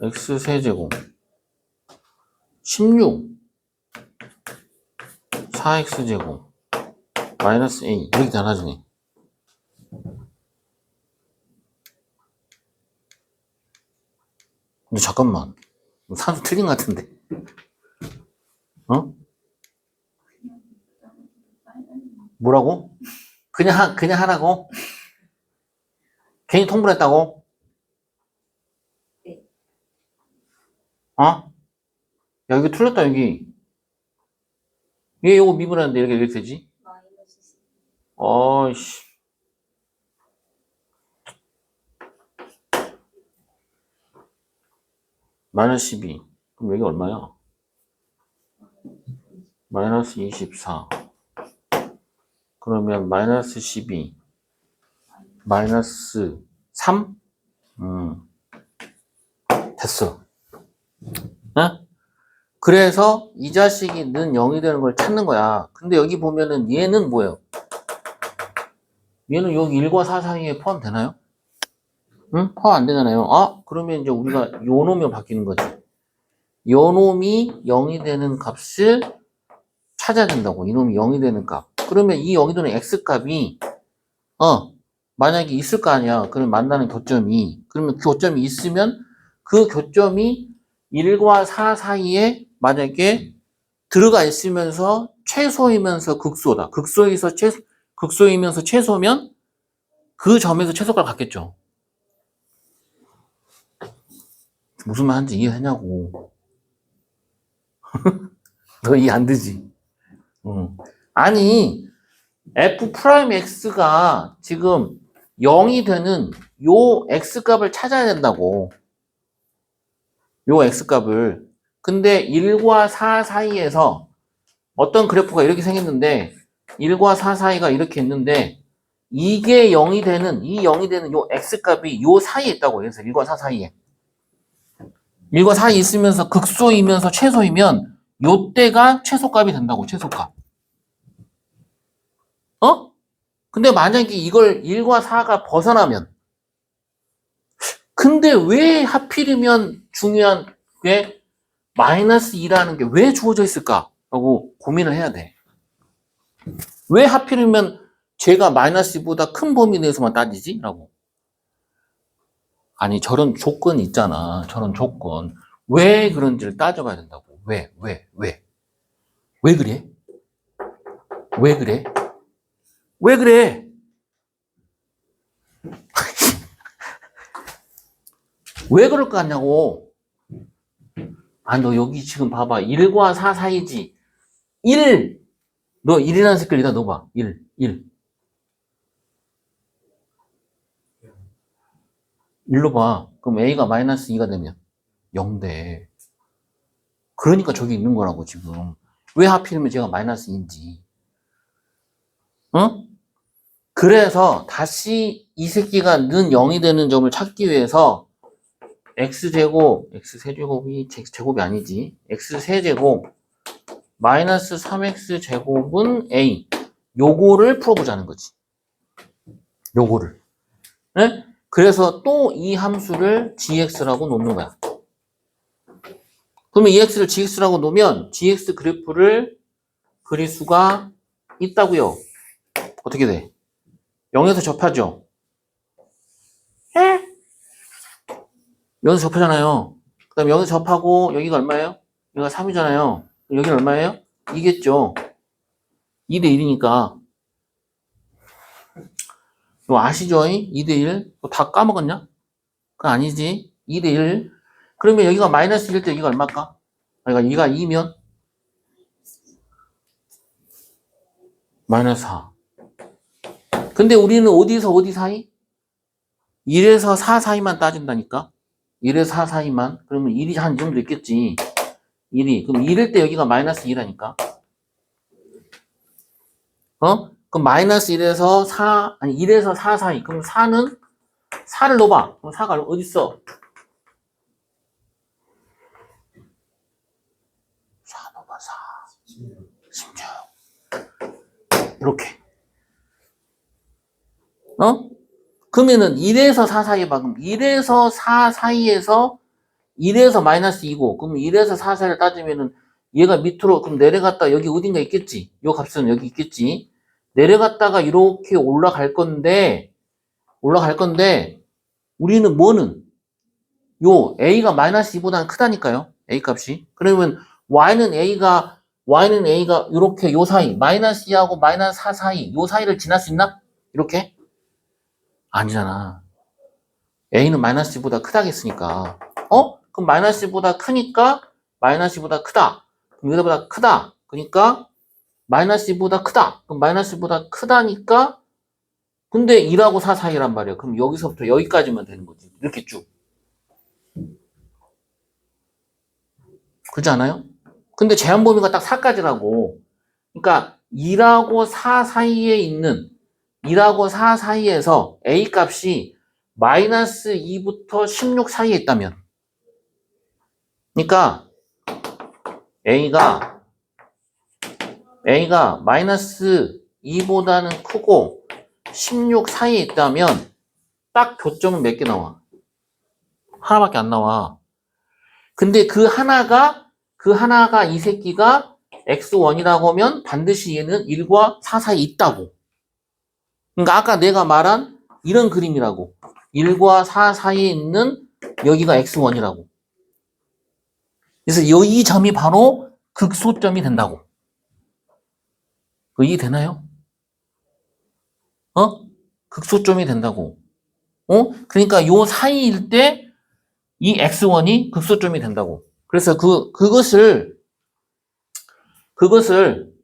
x 세제곱 16 4x 제곱 마이너스 a 이렇게 나눠지네. 근데 잠깐만 산수 틀린 것 같은데. 뭐라고? 그냥 하라고? 괜히 통분했다고? 야, 여기 틀렸다, 여기. 얘 요거 미분하는데 이렇게 되지? 어이씨. 마이너스 12. 그럼 여기 얼마야? 마이너스 24. 그러면 마이너스 12. 마이너스 3? 됐어. 그래서 이 자식이 는 0이 되는 걸 찾는 거야. 근데 여기 보면은 얘는 뭐예요? 얘는 여기 1과 4 사이에 포함되나요? 응? 포함 안 되잖아요. 아, 그러면 이제 우리가 요 놈이 바뀌는 거지. 요 놈이 0이 되는 값을 찾아야 된다고. 이놈이 0이 되는 값. 그러면 이 0이 되는 x값이 만약에 있을 거 아니야. 그럼 만나는 교점이. 그러면 교점이 있으면 그 교점이 1과 4 사이에 만약에 들어가 있으면서 최소이면서 극소다. 극소이면서 최소면 그 점에서 최소값을 갖겠죠. 무슨 말 하는지 이해하냐고. 너 이해 안 되지? 응. 아니, f'x가 지금 0이 되는 요 x값을 찾아야 된다고. 요 x값을. 근데 1과 4 사이에서 어떤 그래프가 이렇게 생겼는데 1과 4 사이가 이렇게 있는데 이게 0이 되는 이 0이 되는 요 x값이 요 사이에 있다고. 그래서 1과 4 사이에. 1과 4에 있으면서 극소이면서 최소이면 요때가 최소값이 된다고. 최소값. 근데 만약에 이걸 1과 4가 벗어나면 근데 왜 하필이면 중요한 게 마이너스 2라는 게 왜 주어져 있을까? 라고 고민을 해야 돼. 왜 하필이면 제가 마이너스 2보다 큰 범위 내에서만 따지지? 라고. 아니, 저런 조건이 있잖아. 저런 조건. 왜 그런지를 따져봐야 된다고. 왜? 왜 그래? 왜 그래? 왜 그래? 왜 그럴 것 같냐고. 아, 너 여기 지금 봐봐. 1과 4 사이지. 1! 너 1이라는 색깔 여기다 넣어봐. 1. 1로 봐. 그럼 A가 마이너스 2가 되면 0대. 그러니까 저기 있는 거라고, 지금. 왜 하필이면 제가 마이너스 2인지. 응? 그래서 다시 이 새끼가 는 0이 되는 점을 찾기 위해서 x제곱, x세제곱이 제곱이 아니지. x세제곱 마이너스 3x제곱은 a. 요거를 풀어보자는 거지. 요거를. 네? 그래서 또 이 함수를 gx라고 놓는 거야. 그러면 이 x를 gx라고 놓으면 gx 그래프를 그릴 수가 있다고요. 어떻게 돼? 0에서 접하죠? 예? 0에서 접하잖아요. 그 다음에 0에서 접하고 여기가 얼마예요? 여기가 3이잖아요. 여기는 얼마예요? 2겠죠? 2대 1이니까. 이거 아시죠? 2대 1. 다 까먹었냐? 그건 아니지. 2대 1. 그러면 여기가 마이너스 1일 때 여기가 얼마일까? 여기가 2면 마이너스 4. 근데 우리는 어디서 어디 사이? 1에서 4 사이만 따진다니까? 1에서 4 사이만? 그러면 1이 한 이 정도 있겠지. 1이. 그럼 1일 때 여기가 마이너스 2라니까? 그럼 마이너스 1에서 4, 아니 1에서 4 사이. 그럼 4는 4를 넣어봐. 그럼 4가 어디 있어? 4 넣어봐. 4. 16. 이렇게. 그러면은 1에서 4 사이에 봐. 그럼 1에서 4 사이에서 1에서 마이너스 2고, 그럼 1에서 4 사이를 따지면은 얘가 밑으로 그럼 내려갔다 여기 어딘가 있겠지. 요 값은 여기 있겠지. 내려갔다가 이렇게 올라갈 건데 우리는 뭐는 요 a가 마이너스 2보다는 크다니까요. a 값이. 그러면 y는 a가 이렇게 요 사이 마이너스 2하고 마이너스 4 사이 요 사이를 지날 수 있나? 이렇게? 아니잖아. a는 마이너스 2보다 크다겠으니까. 그럼 마이너스 2보다 크니까 마이너스 2보다 크다. 그럼 여기보다 크다. 그러니까 마이너스 2보다 크다. 그럼 마이너스 2보다 크다니까 근데 2하고 4 사이란 말이야. 그럼 여기서부터 여기까지만 되는 거지. 이렇게 쭉. 그렇지 않아요? 근데 제한 범위가 딱 4까지라고. 그러니까 2하고 4 사이에 있는 2하고 4 사이에서 a 값이 마이너스 2부터 16 사이에 있다면 그러니까 a가 마이너스 2보다는 크고 16 사이에 있다면 딱 교점은 몇 개 나와? 하나밖에 안 나와. 근데 그 하나가 이 새끼가 x1이라고 하면 반드시 얘는 1과 4 사이에 있다고. 그러니까 아까 내가 말한 이런 그림이라고. 1과 4 사이에 있는 여기가 x1이라고. 그래서 이 점이 바로 극소점이 된다고. 이해되나요? 극소점이 된다고. 그러니까 요 사이일 때 이 x1이 극소점이 된다고. 그래서 그것을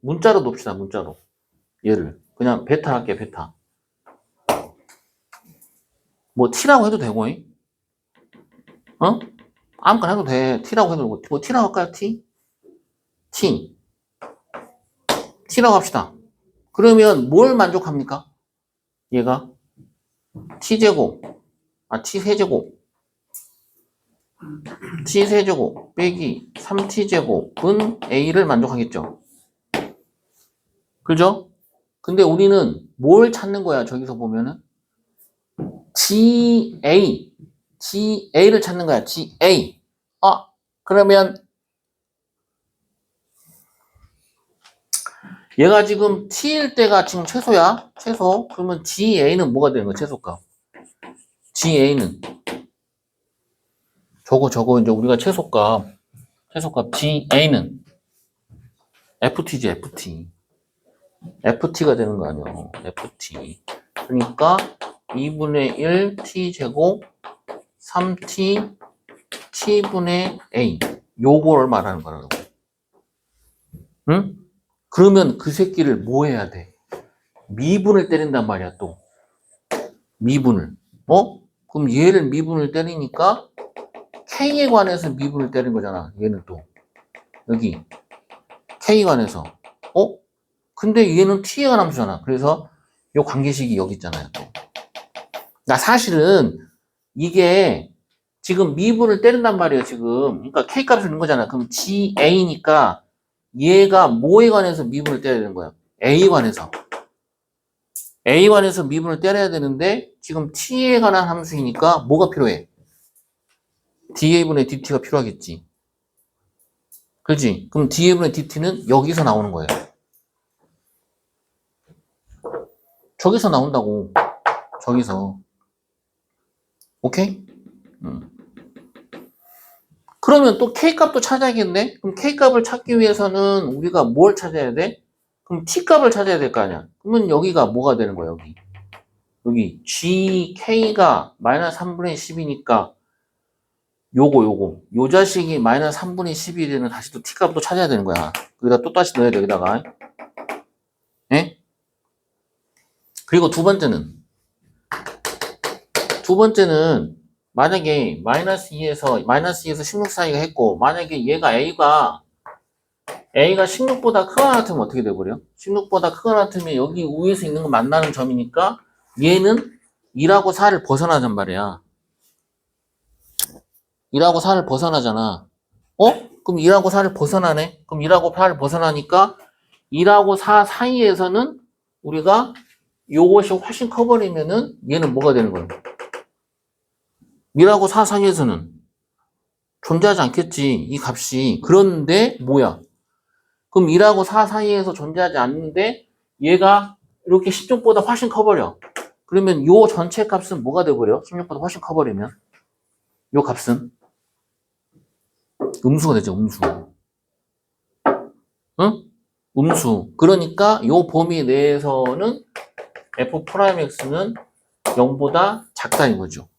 문자로 놓읍시다, 문자로. 얘를. 그냥 베타 할게, 베타. 뭐 t라고 해도 되고, 아무거나 해도 돼. t라고 해도 되고. 뭐 t라고 할까요, t? t라고 합시다. 그러면 뭘 만족합니까? 얘가 t제곱, t세제곱 빼기 3t제곱은 a를 만족하겠죠. 그죠? 근데 우리는 뭘 찾는 거야, 저기서 보면은? GA를 찾는 거야, GA. 그러면 얘가 지금 t일 때가 지금 최소야, 최소. 그러면 GA는 뭐가 되는 거야, 최소값? GA는 저거 이제 우리가 최소값 GA는 FT지, FT. FT가 되는 거 아니야, FT. 그러니까 2분의 1 t제곱 3t t분의 a. 요거를 말하는 거라고. 응? 그러면 그 새끼를 뭐 해야 돼? 미분을 때린단 말이야, 또. 미분을. 그럼 얘를 미분을 때리니까 k에 관해서 미분을 때린 거잖아. 얘는 또. 여기. k에 관해서. 근데 얘는 t에 관한 함수잖아. 그래서 요 관계식이 여기 있잖아요, 또. 그러니까 사실은 이게 지금 미분을 때린단 말이에요, 지금. 그러니까 k값을 넣는 거잖아. 그럼 GA니까 얘가 뭐에 관해서 미분을 때려야 되는 거야? A에 관해서. A에 관해서 미분을 때려야 되는데 지금 t에 관한 함수이니까 뭐가 필요해? da분의 dt가 필요하겠지. 그렇지? 그럼 da분의 dt는 여기서 나오는 거예요. 저기서 나온다고. 저기서. 오케이? 그러면 또 K값도 찾아야겠네? 그럼 K값을 찾기 위해서는 우리가 뭘 찾아야 돼? 그럼 T값을 찾아야 될 거 아니야? 그러면 여기가 뭐가 되는 거야, 여기 GK가 마이너스 3분의 10이니까 요 자식이 마이너스 3분의 10이 되는 다시 또 T값도 찾아야 되는 거야. 여기다 또 다시 넣어야 돼, 여기다가. 예? 그리고 두 번째는 만약에 마이너스 2에서 16 사이가 했고, 만약에 얘가 A가 16보다 크거나 같으면 어떻게 돼버려? 16보다 크거나 같으면 여기 위에서 있는 거 만나는 점이니까 얘는 2하고 4를 벗어나단 말이야. 1하고 4를 벗어나잖아. 그럼 1하고 4를 벗어나네? 그럼 1하고 4를 벗어나니까 1하고 4 사이에서는 우리가 요것이 훨씬 커버리면은 얘는 뭐가 되는 거야? 1하고 4 사이에서는 존재하지 않겠지, 이 값이. 그런데 뭐야? 그럼 1하고 4 사이에서 존재하지 않는데 얘가 이렇게 16보다 훨씬 커버려. 그러면 요 전체 값은 뭐가 돼버려? 16보다 훨씬 커버리면 요 값은 음수가 되죠, 음수. 응? 음수. 그러니까 요 범위 내에서는 f'x는 0보다 작다 이거죠.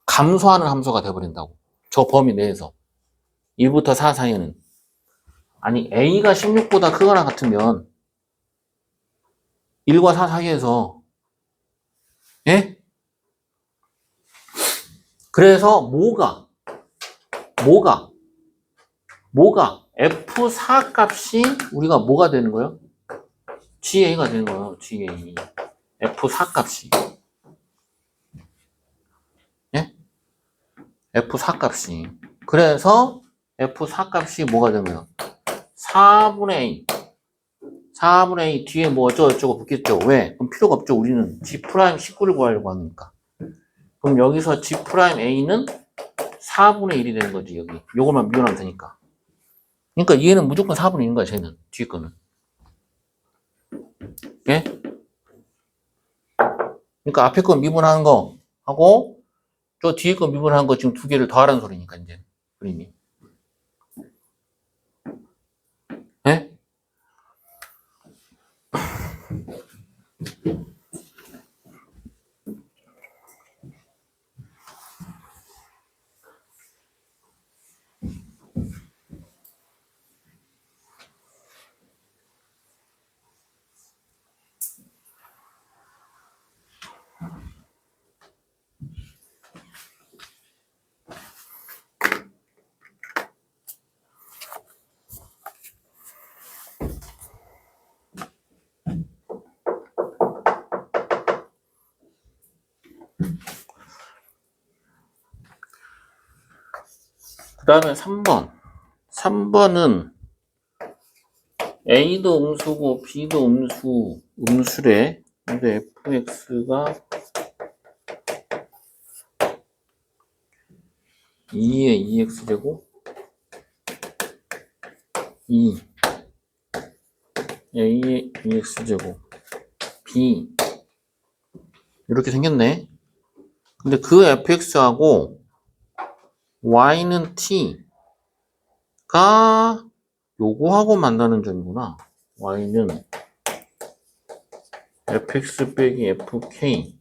감소하는 함수가 돼버린다고. 저 범위 내에서 1부터 4 사이에는. 아니 a가 16보다 크거나 같으면 1과 4 사이에서, 예? 그래서 뭐가 F4 값이 우리가 뭐가 되는 거예요? GA가 되는 거예요. GA. F4 값이. 예? F4 값이. 그래서 F4 값이 뭐가 되면 4분의 A. 4분의 A 뒤에 뭐 어쩌고저쩌고 붙겠죠. 왜? 그럼 필요가 없죠. 우리는 G' 식구를 구하려고 하니까. 그럼 여기서 G'A는 4분의 1이 되는 거지, 여기. 요것만 미분하면 되니까. 그러니까 얘는 무조건 4분의 1인 거야, 쟤는. 뒤에 거는. 예? 그러니까 앞에 거 미분하는 거 하고, 저 뒤에 거 미분하는 거 지금 두 개를 더하라는 소리니까, 이제. 그림이. 예? 그 다음에 3번. 3번은 A도 음수고 B도 음수래. 근데 fx가 2의 2x제곱 2 a의 2x제곱 b 이렇게 생겼네. 근데 그 fx하고 y는 t가 요거하고 만나는 점이구나. y는 fx 빼기 fk의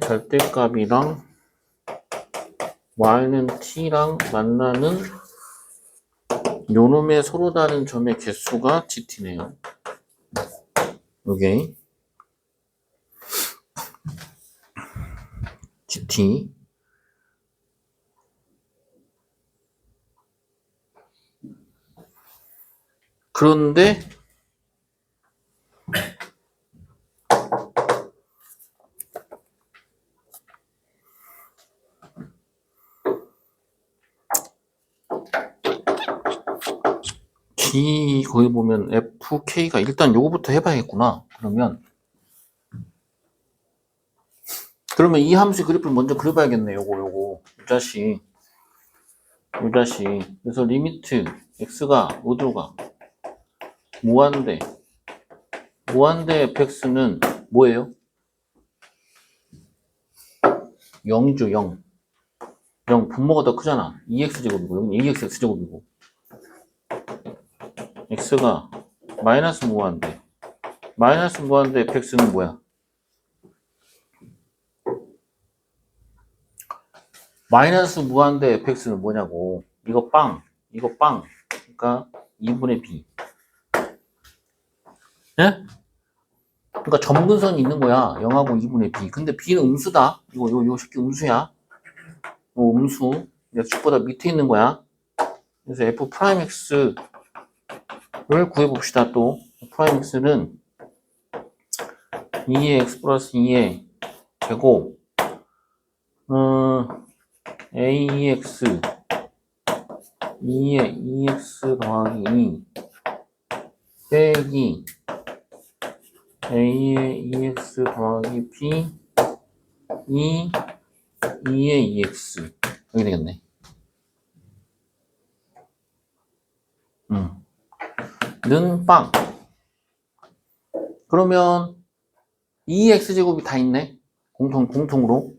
절대값이랑 y는 t랑 만나는 요놈의 서로 다른 점의 개수가 gt네요. 요게 gt. 그런데 거기 보면 fk가 일단 요거부터 해봐야겠구나. 그러면 이 함수의 그래프를 먼저 그려봐야겠네. 요거 이 자식. 그래서 리미트 x가 어디로 가? 무한대 fx는 뭐예요? 0죠. 0 분모가 더 크잖아. 2x제곱이고 여기는 2x제곱이고 x가 마이너스 무한대 fx는 뭐야? 마이너스 무한대 fx는 뭐냐고. 이거 빵. 그러니까 2분의 b. 예? 그러니까 점근선이 있는 거야. 0하고 2분의 b. 근데 b는 음수다. 요 새끼 음수야. 음수. x보다 밑에 있는 거야. 그래서 f'x를 구해봅시다. 또 f'x는 2의 x 플러스 2의 제곱 ax 2의 2x 더하기 2 빼기 a의 2x 더하기 b 2의 2x 여기 되겠네. 는 빵. 그러면 2x제곱이 다 있네. 공통으로.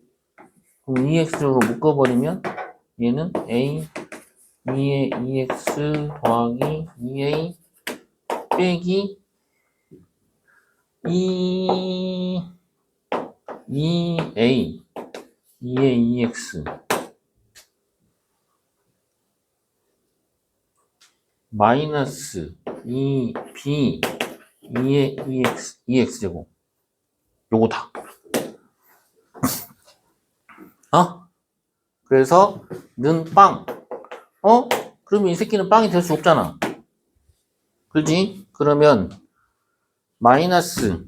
그럼 2x제곱으로 묶어버리면 얘는 a 2의 2x 더하기 2a 빼기 2a 2의 2x 마이너스 2b 2의 2x제곱 요거 다. 그래서 는 빵. 그러면 이 새끼는 빵이 될 수 없잖아. 그지? 그러면 마이너스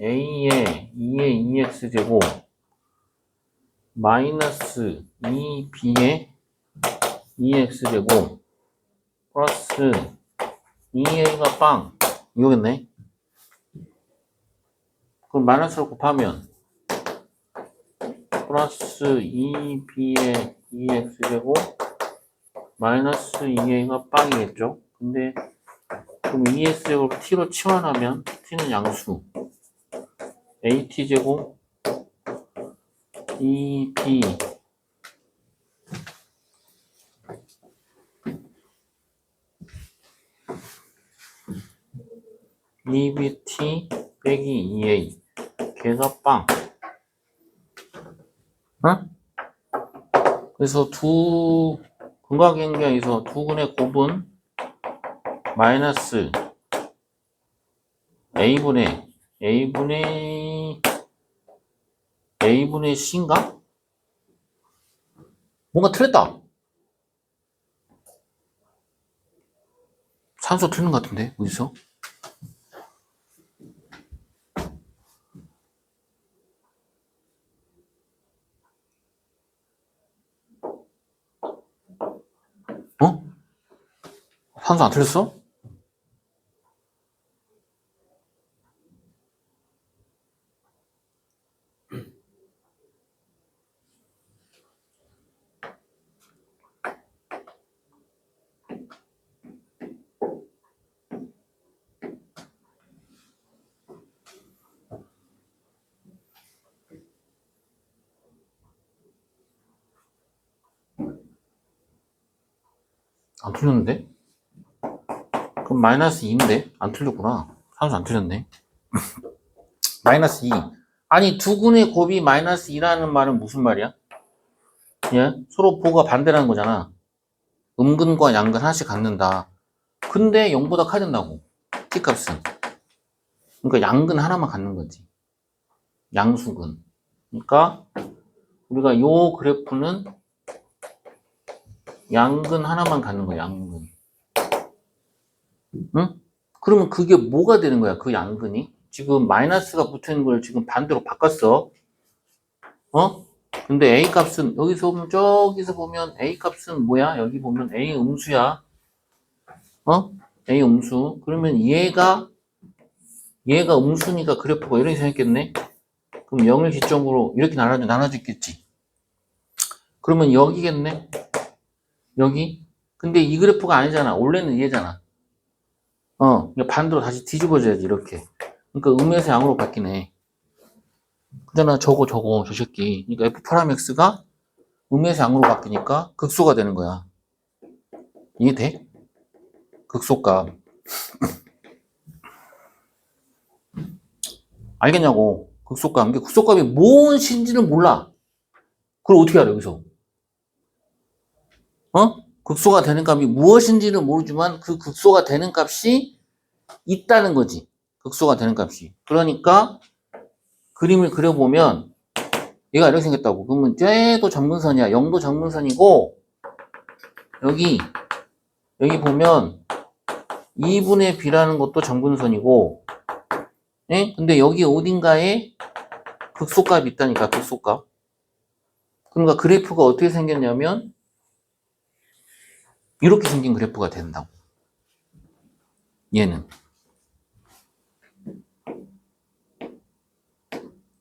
a의 2의 2x제곱 마이너스 2b의 2x제곱 플러스 2a가 빵 이거겠네. 그럼 마이너스로 곱하면 플러스 2b의 2x제곱 마이너스 2a가 빵이겠죠. 근데 그럼 2x제곱 t로 치환하면 t는 양수 at제곱 2b 2bt 빼기 2a 걔가 빵. 응? 그래서 두 근각행기에서 두 근의 곱은 마이너스 a분의 c인가? 뭔가 틀렸다. 산수 틀린 것 같은데 어디서? 어? 산수 안 틀렸어? 안 틀렸는데? 그럼 마이너스 2인데? 안 틀렸구나. 산수 안 틀렸네. 마이너스 2. 아니 두 근의 곱이 마이너스 2라는 말은 무슨 말이야? 예? 서로 보가 반대라는 거잖아. 음근과 양근 하나씩 갖는다. 근데 0보다 커야 된다고. t값은. 그러니까 양근 하나만 갖는 거지. 양수근. 그러니까 우리가 요 그래프는 양근 하나만 갖는 거야. 양근. 응? 그러면 그게 뭐가 되는 거야? 그 양근이? 지금 마이너스가 붙어있는 걸 지금 반대로 바꿨어. 어? 근데 A 값은 여기서 보면 저기서 보면 A 값은 뭐야? 여기 보면 A 음수야. 어? A 음수. 그러면 얘가 음수니까 그래프가 이렇게 생겼겠네? 그럼 0을 기점으로 이렇게 나눠졌겠지. 그러면 여기겠네? 여기? 근데 이 그래프가 아니잖아. 원래는 얘잖아. 반대로 다시 뒤집어져야지, 이렇게. 그러니까 음에서 양으로 바뀌네. 그잖아, 저거, 저 새끼. 그러니까 F 파라맥스가 음에서 양으로 바뀌니까 극소가 되는 거야. 이해돼? 극소값. 알겠냐고? 극소값. 이게 극소값이 무엇인지는 몰라. 그걸 어떻게 알아, 여기서? 극소가 되는 값이 무엇인지는 모르지만 그 극소가 되는 값이 있다는 거지. 극소가 되는 값이. 그러니까 그림을 그려보면 얘가 이렇게 생겼다고. 그러면 쟤도 점근선이야. 0도 점근선이고 여기 보면 2분의 b라는 것도 점근선이고 예? 근데 여기 어딘가에 극소값이 있다니까. 극소값. 그러니까 그래프가 어떻게 생겼냐면 이렇게 생긴 그래프가 된다고. 얘는.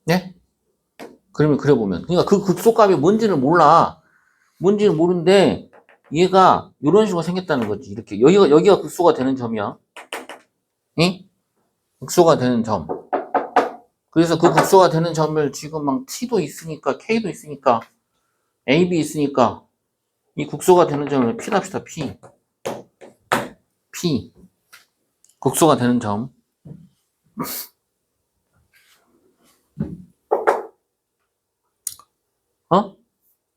네? 그림을 그려보면. 그러니까 그 극소값이 뭔지는 몰라. 뭔지는 모르는데 얘가 이런 식으로 생겼다는 거지. 이렇게. 여기가 극소가 되는 점이야. 예? 극소가 되는 점. 그래서 그 극소가 되는 점을 지금 막 T도 있으니까, K도 있으니까, AB 있으니까, 이 극소가 되는 점을 P랍시다, P. P. 극소가 되는 점.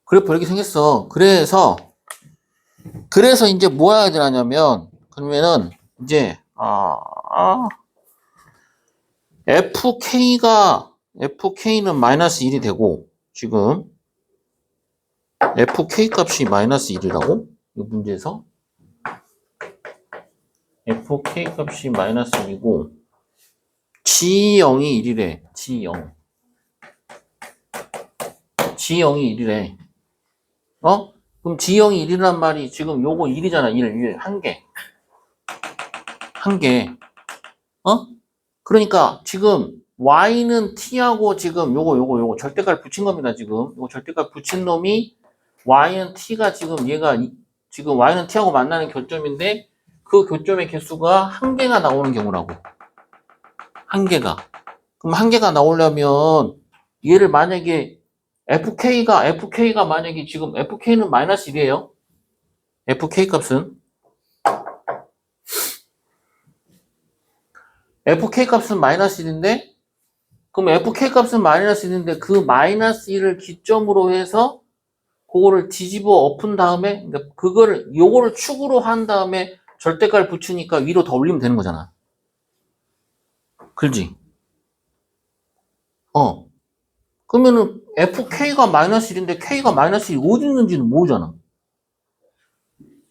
그래프 이렇게 생겼어. 그래서 이제 뭐 해야 되냐면, 그러면은, 이제, FK는 마이너스 1이 되고, 지금, FK 값이 마이너스 1이라고? 이 문제에서? FK 값이 마이너스 1이고, G0이 1이래. G0. G0이 1이래. 그럼 G0이 1이란 말이 지금 요거 1이잖아. 1. 한 개. 한 개. 그러니까 지금 y는 t하고 지금 요거 절대값 붙인 겁니다. 지금 요거 절대값 붙인 놈이 y는 t가 지금 얘가 지금 y는 t하고 만나는 교점인데 그 교점의 개수가 한 개가 나오는 경우라고. 한 개가. 그럼 한 개가 나오려면 얘를 만약에 fk가 만약에 지금 fk는 마이너스 1이에요. fk 값은 마이너스 1인데 그럼 fk 값은 마이너스 1인데 그 마이너스 1을 기점으로 해서 그거를 뒤집어 엎은 다음에 그러니까 요거를 축으로 한 다음에 절대값을 붙이니까 위로 더 올리면 되는 거잖아. 그렇지? 그러면은 fk가 마이너스 1인데 k가 마이너스 1이 어디 있는지는 모르잖아.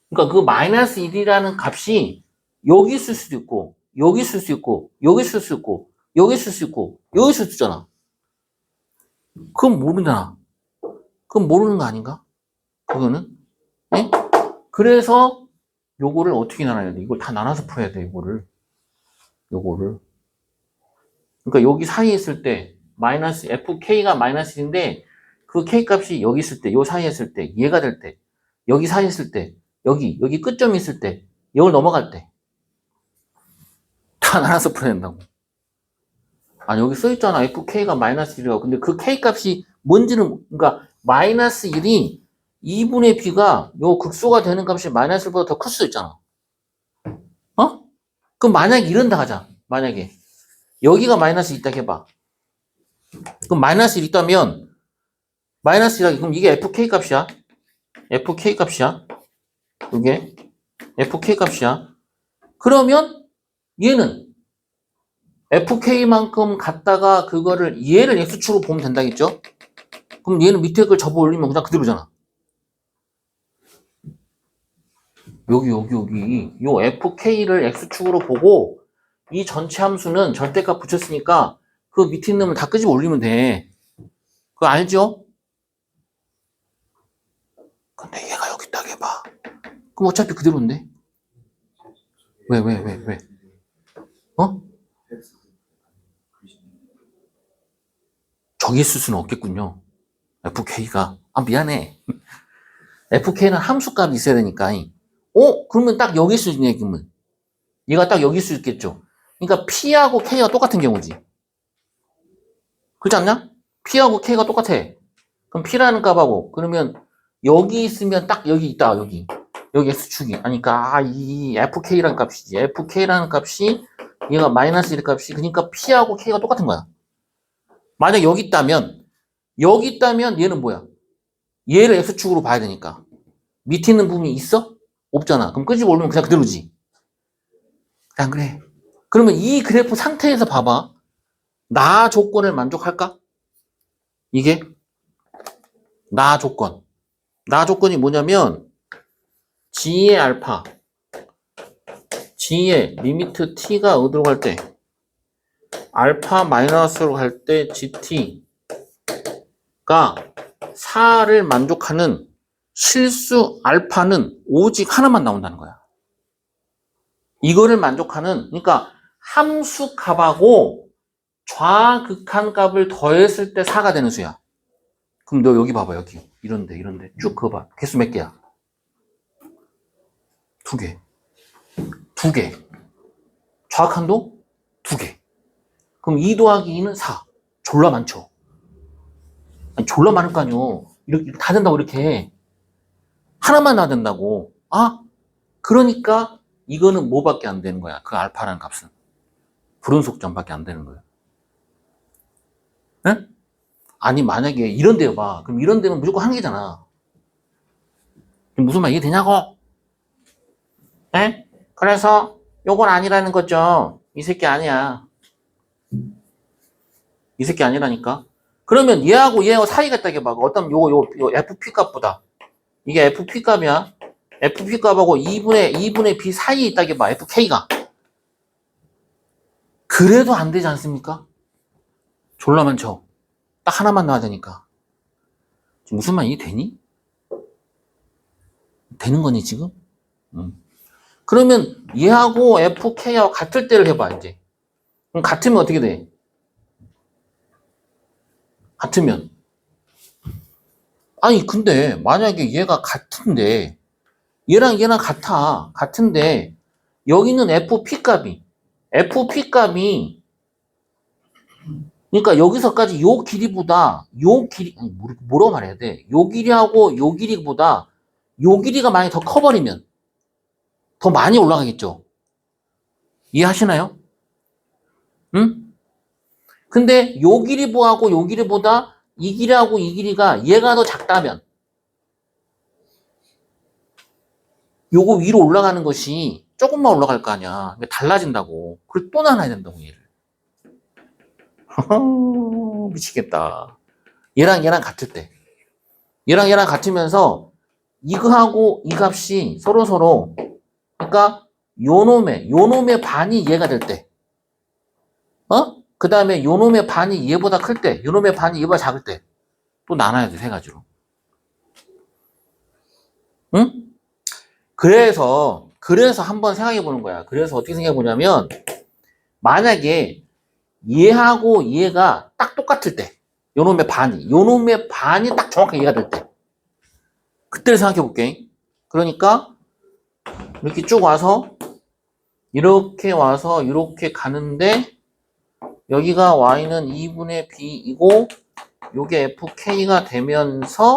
그러니까 그 마이너스 1이라는 값이 여기 있을 수도 있고 여기 있을 수 있고 여기 있을 수 있고 여기 있을 수 있고 여기 있을 수 있잖아. 그건 모르잖아. 그건 모르는 거 아닌가? 그거는? 네? 그래서 요거를 어떻게 나눠야 돼? 이걸 다 나눠서 풀어야 돼, 요거를. 그러니까 여기 사이에 있을 때 마이너스 fk가 마이너스 1인데 그 k 값이 여기 있을 때, 요 사이에 있을 때, 얘가 될 때, 여기 사이에 있을 때, 여기 끝점이 있을 때, 이걸 넘어갈 때 다 나눠서 풀어야 된다고. 아니 여기 써있잖아. fk가 마이너스 1이라고. 근데 그 k 값이 뭔지는 그러니까 마이너스 1이 2분의 b가 요 극소가 되는 값이 마이너스 1보다 더 클 수도 있잖아. 그럼 만약에 이런다 하자. 만약에 여기가 마이너스 있다 해봐. 그럼 마이너스 1 있다면 마이너스 1하기 그럼 이게 fk 값이야. fk 값이야. 이게 fk 값이야. 그러면 얘는 fk만큼 갖다가 그거를 얘를 x축으로 보면 된다겠죠? 그럼 얘는 밑에 걸 접어 올리면 그냥 그대로잖아. 여기 요 fk를 x축으로 보고 이 전체 함수는 절대값 붙였으니까 그 밑에 있는 놈을 다 끄집어 올리면 돼. 그거 알죠? 근데 얘가 여기 있다고 해봐. 그럼 어차피 그대로인데? 왜? 저기 있을 수는 없겠군요. fk가. 미안해. fk는 함수값이 있어야 되니까. 그러면 딱 여기 있을 수 있네, 그러면. 얘가 딱 여기 있을 수 있겠죠. 그러니까 p하고 k가 똑같은 경우지. 그렇지 않냐? p하고 k가 똑같아. 그럼 p라는 값하고 그러면 여기 있으면 딱 여기 있다. 여기 x축이. 그러니까 이 fk라는 값이지. fk라는 값이 얘가 마이너스 1 값이 그러니까 p하고 k가 똑같은 거야. 만약 여기 있다면 얘는 뭐야? 얘를 x축으로 봐야 되니까. 밑에 있는 부분이 있어? 없잖아. 그럼 끄집어 올리면 그냥 그대로지. 안 그래? 그러면 이 그래프 상태에서 봐봐. 나 조건을 만족할까? 이게 나 조건. 나 조건이 뭐냐면 g의 알파, g의 리미트 t가 어디로 갈 때? 알파 마이너스로 갈 때 gt가 4를 만족하는 실수 알파는 오직 하나만 나온다는 거야. 이거를 만족하는 그러니까 함수 값하고 좌극한 값을 더했을 때 4가 되는 수야. 그럼 너 여기 봐봐. 여기 이런데 쭉 그거 봐. 개수 몇 개야? 2개. 좌극한도 2개. 그럼 2 더하기 2는 4. 졸라 많죠. 졸라 많을 거 아니요. 이렇게 다 된다고 이렇게. 하나만 다 된다고. 그러니까 이거는 뭐밖에 안 되는 거야. 그 알파라는 값은. 불운속점밖에 안 되는 거야. 응? 아니 만약에 이런 데요 봐. 그럼 이런 데는 무조건 한 개잖아. 무슨 말 이해되냐고? 에? 그래서 요건 아니라는 거죠. 이 새끼 아니야. 이 새끼 아니라니까. 그러면 얘하고 사이가 있다고 봐. 어떤 요 FP 값보다 이게 FP 값이야. FP 값하고 2분의 B 사이에 있다고 봐. FK가. 그래도 안 되지 않습니까? 졸라 많죠. 딱 하나만 나와야 되니까. 지금 무슨 말 이해되니? 되는 거니 지금? 그러면 얘하고 FK하고 같을 때를 해봐 이제. 그럼 같으면 어떻게 돼? 같으면. 아니, 근데 만약에 얘가 같은데, 얘랑 같은데, 여기는 FP 값이, 그러니까 여기서까지 요 길이보다, 아니, 뭐라고 말해야 돼? 요 길이하고 요 길이보다, 요 길이가 만약에 더 커버리면, 더 많이 올라가겠죠? 이해하시나요? 응? 근데 요 길이하고 요 길이보다 이 길이하고 이 길이가 얘가 더 작다면 요거 위로 올라가는 것이 조금만 올라갈 거 아니야. 달라진다고. 그걸 또 나눠야 된다고 얘를. 미치겠다. 얘랑 같을 때. 얘랑 같으면서 이거하고 이 값이 서로 그러니까 요놈의 반이 얘가 될 때. 그 다음에 요놈의 반이 얘보다 클 때, 요놈의 반이 얘보다 작을 때 또 나눠야 돼, 세 가지로. 응? 그래서 한번 생각해 보는 거야. 그래서 어떻게 생각해 보냐면, 만약에 얘하고 얘가 딱 똑같을 때, 요놈의 반이 딱 정확하게 얘가 될 때, 그때를 생각해 볼게. 그러니까, 이렇게 쭉 와서, 이렇게 와서, 이렇게 가는데, 여기가 y는 2분의 b이고, 요게 fk가 되면서,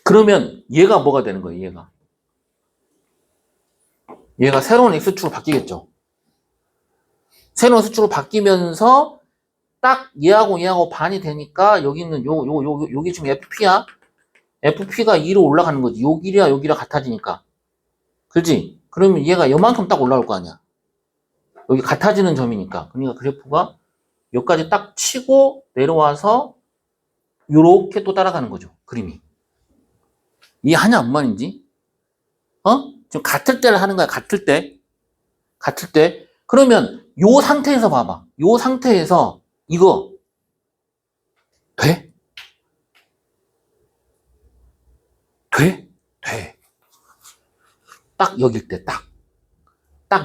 그러면 얘가 뭐가 되는 거예요, 얘가 새로운 x축으로 바뀌겠죠. 새로운 x축으로 바뀌면서 딱 얘하고 반이 되니까 여기는 요게 지금 FP야. FP가 2로 올라가는 거지. 요 길이야 요 길이가 같아지니까. 그렇지? 그러면 얘가 요만큼 딱 올라올 거 아니야. 여기 같아지는 점이니까. 그러니까 그래프가 여기까지 딱 치고 내려와서 요렇게 또 따라가는 거죠. 그림이. 이해하냐 뭔 말인지? 지금 같을 때를 하는 거야. 같을 때. 그러면 요 상태에서 봐봐. 요 상태에서 이거 돼? 돼. 딱 여길 때, 딱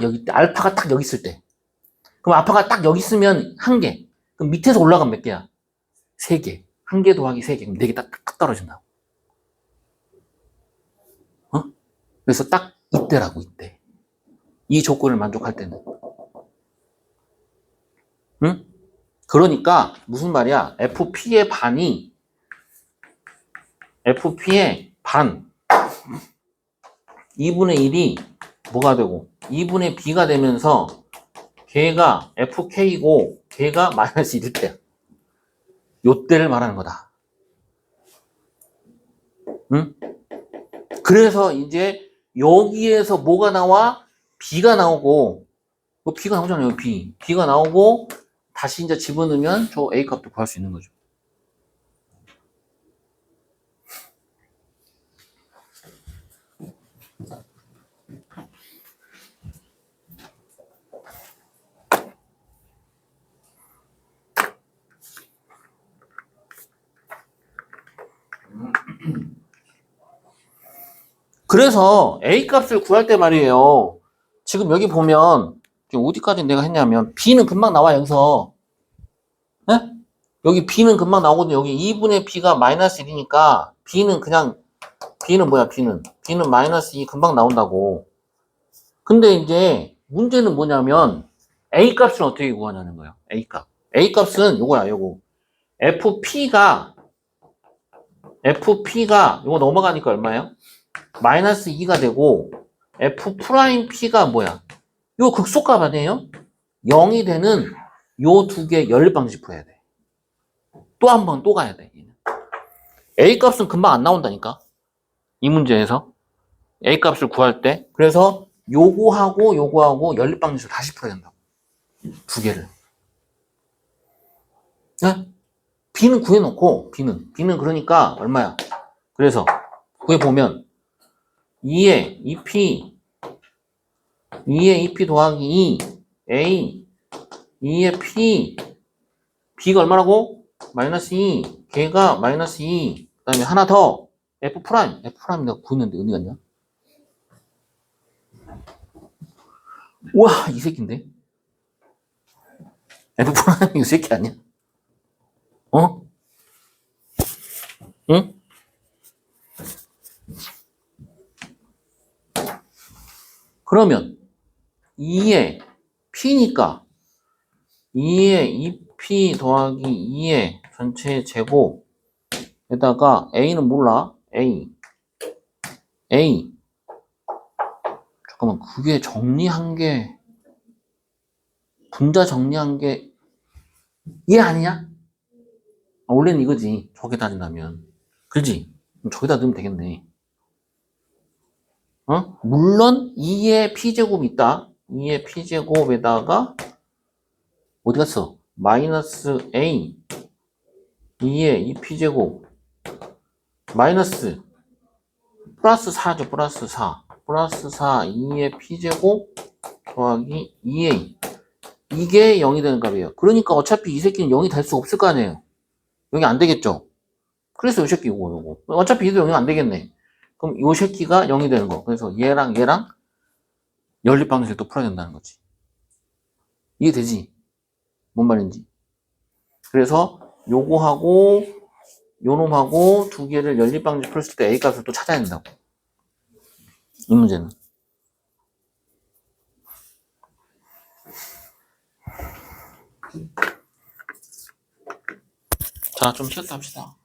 여기 때, 알파가 딱 여기 있을 때. 그럼 알파가 딱 여기 있으면 한 개. 그럼 밑에서 올라가면 몇 개야? 세 개. 한 개 더하기 세 개. 그럼 네 개 딱 떨어진다고. 그래서 딱 이때라고, 이때. 이 조건을 만족할 때는. 응? 그러니까, 무슨 말이야? FP의 반, 2분의 1이 뭐가 되고, 2분의 B가 되면서, 걔가 FK고, 걔가 마이너스 1일 때야. 요때를 말하는 거다. 응? 그래서 이제 여기에서 뭐가 나와? B가 나오고, 뭐 B가 나오잖아요, B가 나오고, 다시 이제 집어넣으면 저 A 값도 구할 수 있는 거죠. 그래서 A 값을 구할 때 말이에요. 지금 여기 보면, 지금 어디까지 내가 했냐면, B는 금방 나와, 여기서. 네? 여기 B는 금방 나오거든요. 여기 2분의 B가 마이너스 1이니까, B는 뭐야, B는 마이너스 2 금방 나온다고. 근데 이제, 문제는 뭐냐면, A 값을 어떻게 구하냐는 거예요. A 값. A 값은 요거야, 요거. FP가, 요거 넘어가니까 얼마예요? 마이너스 2가 되고, F'P가 뭐야? 요 극소값 아니에요? 0이 되는 요 두 개 연립방식 풀어야 돼. 또 한 번 또 가야 돼. A 값은 금방 안 나온다니까. 이 문제에서. A 값을 구할 때. 그래서 요거하고 연립방식을 다시 풀어야 된다고. 두 개를. 네? B는 구해놓고, B는 그러니까 얼마야? 그래서 구해보면 2에 2p 더하기 2 A 2의 P B가 얼마라고? 마이너스 2 걔가 마이너스 2 그 다음에 하나 더 F' 내가 구했는데 어디 갔냐? 우와 이 새끼인데 F 프라임이 이 새끼 아니야? 어? 응? 그러면 2의 P니까 2의 2P 더하기 2의 전체 제곱에다가 A는 몰라. A. 잠깐만, 그게 정리한 게, 분자 정리한 게, 얘 아니냐? 아, 원래는 이거지. 저게 따진다면. 그지? 그럼 저기다 넣으면 되겠네. 어? 물론 2의 P제곱이 있다. 2의 P제곱에다가, 어디 갔어? 마이너스 A. 2의 2P제곱. 마이너스. 플러스 4죠. 플러스 4. 플러스 4. 2의 P제곱 더하기 2A. 이게 0이 되는 값이에요. 그러니까 어차피 이 새끼는 0이 될 수 없을 거 아니에요. 0이 안 되겠죠. 그래서 이 새끼 요거. 어차피 얘도 0이 안 되겠네. 그럼 이 새끼가 0이 되는 거. 그래서 얘랑 연립방정식을 또 풀어야 된다는 거지. 이해되지? 뭔 말인지. 그래서 요거하고 요놈하고 두 개를 연립방정식 풀었을 때 A 값을 또 찾아야 된다고. 이 문제는. 자, 좀 쉬었다 합시다.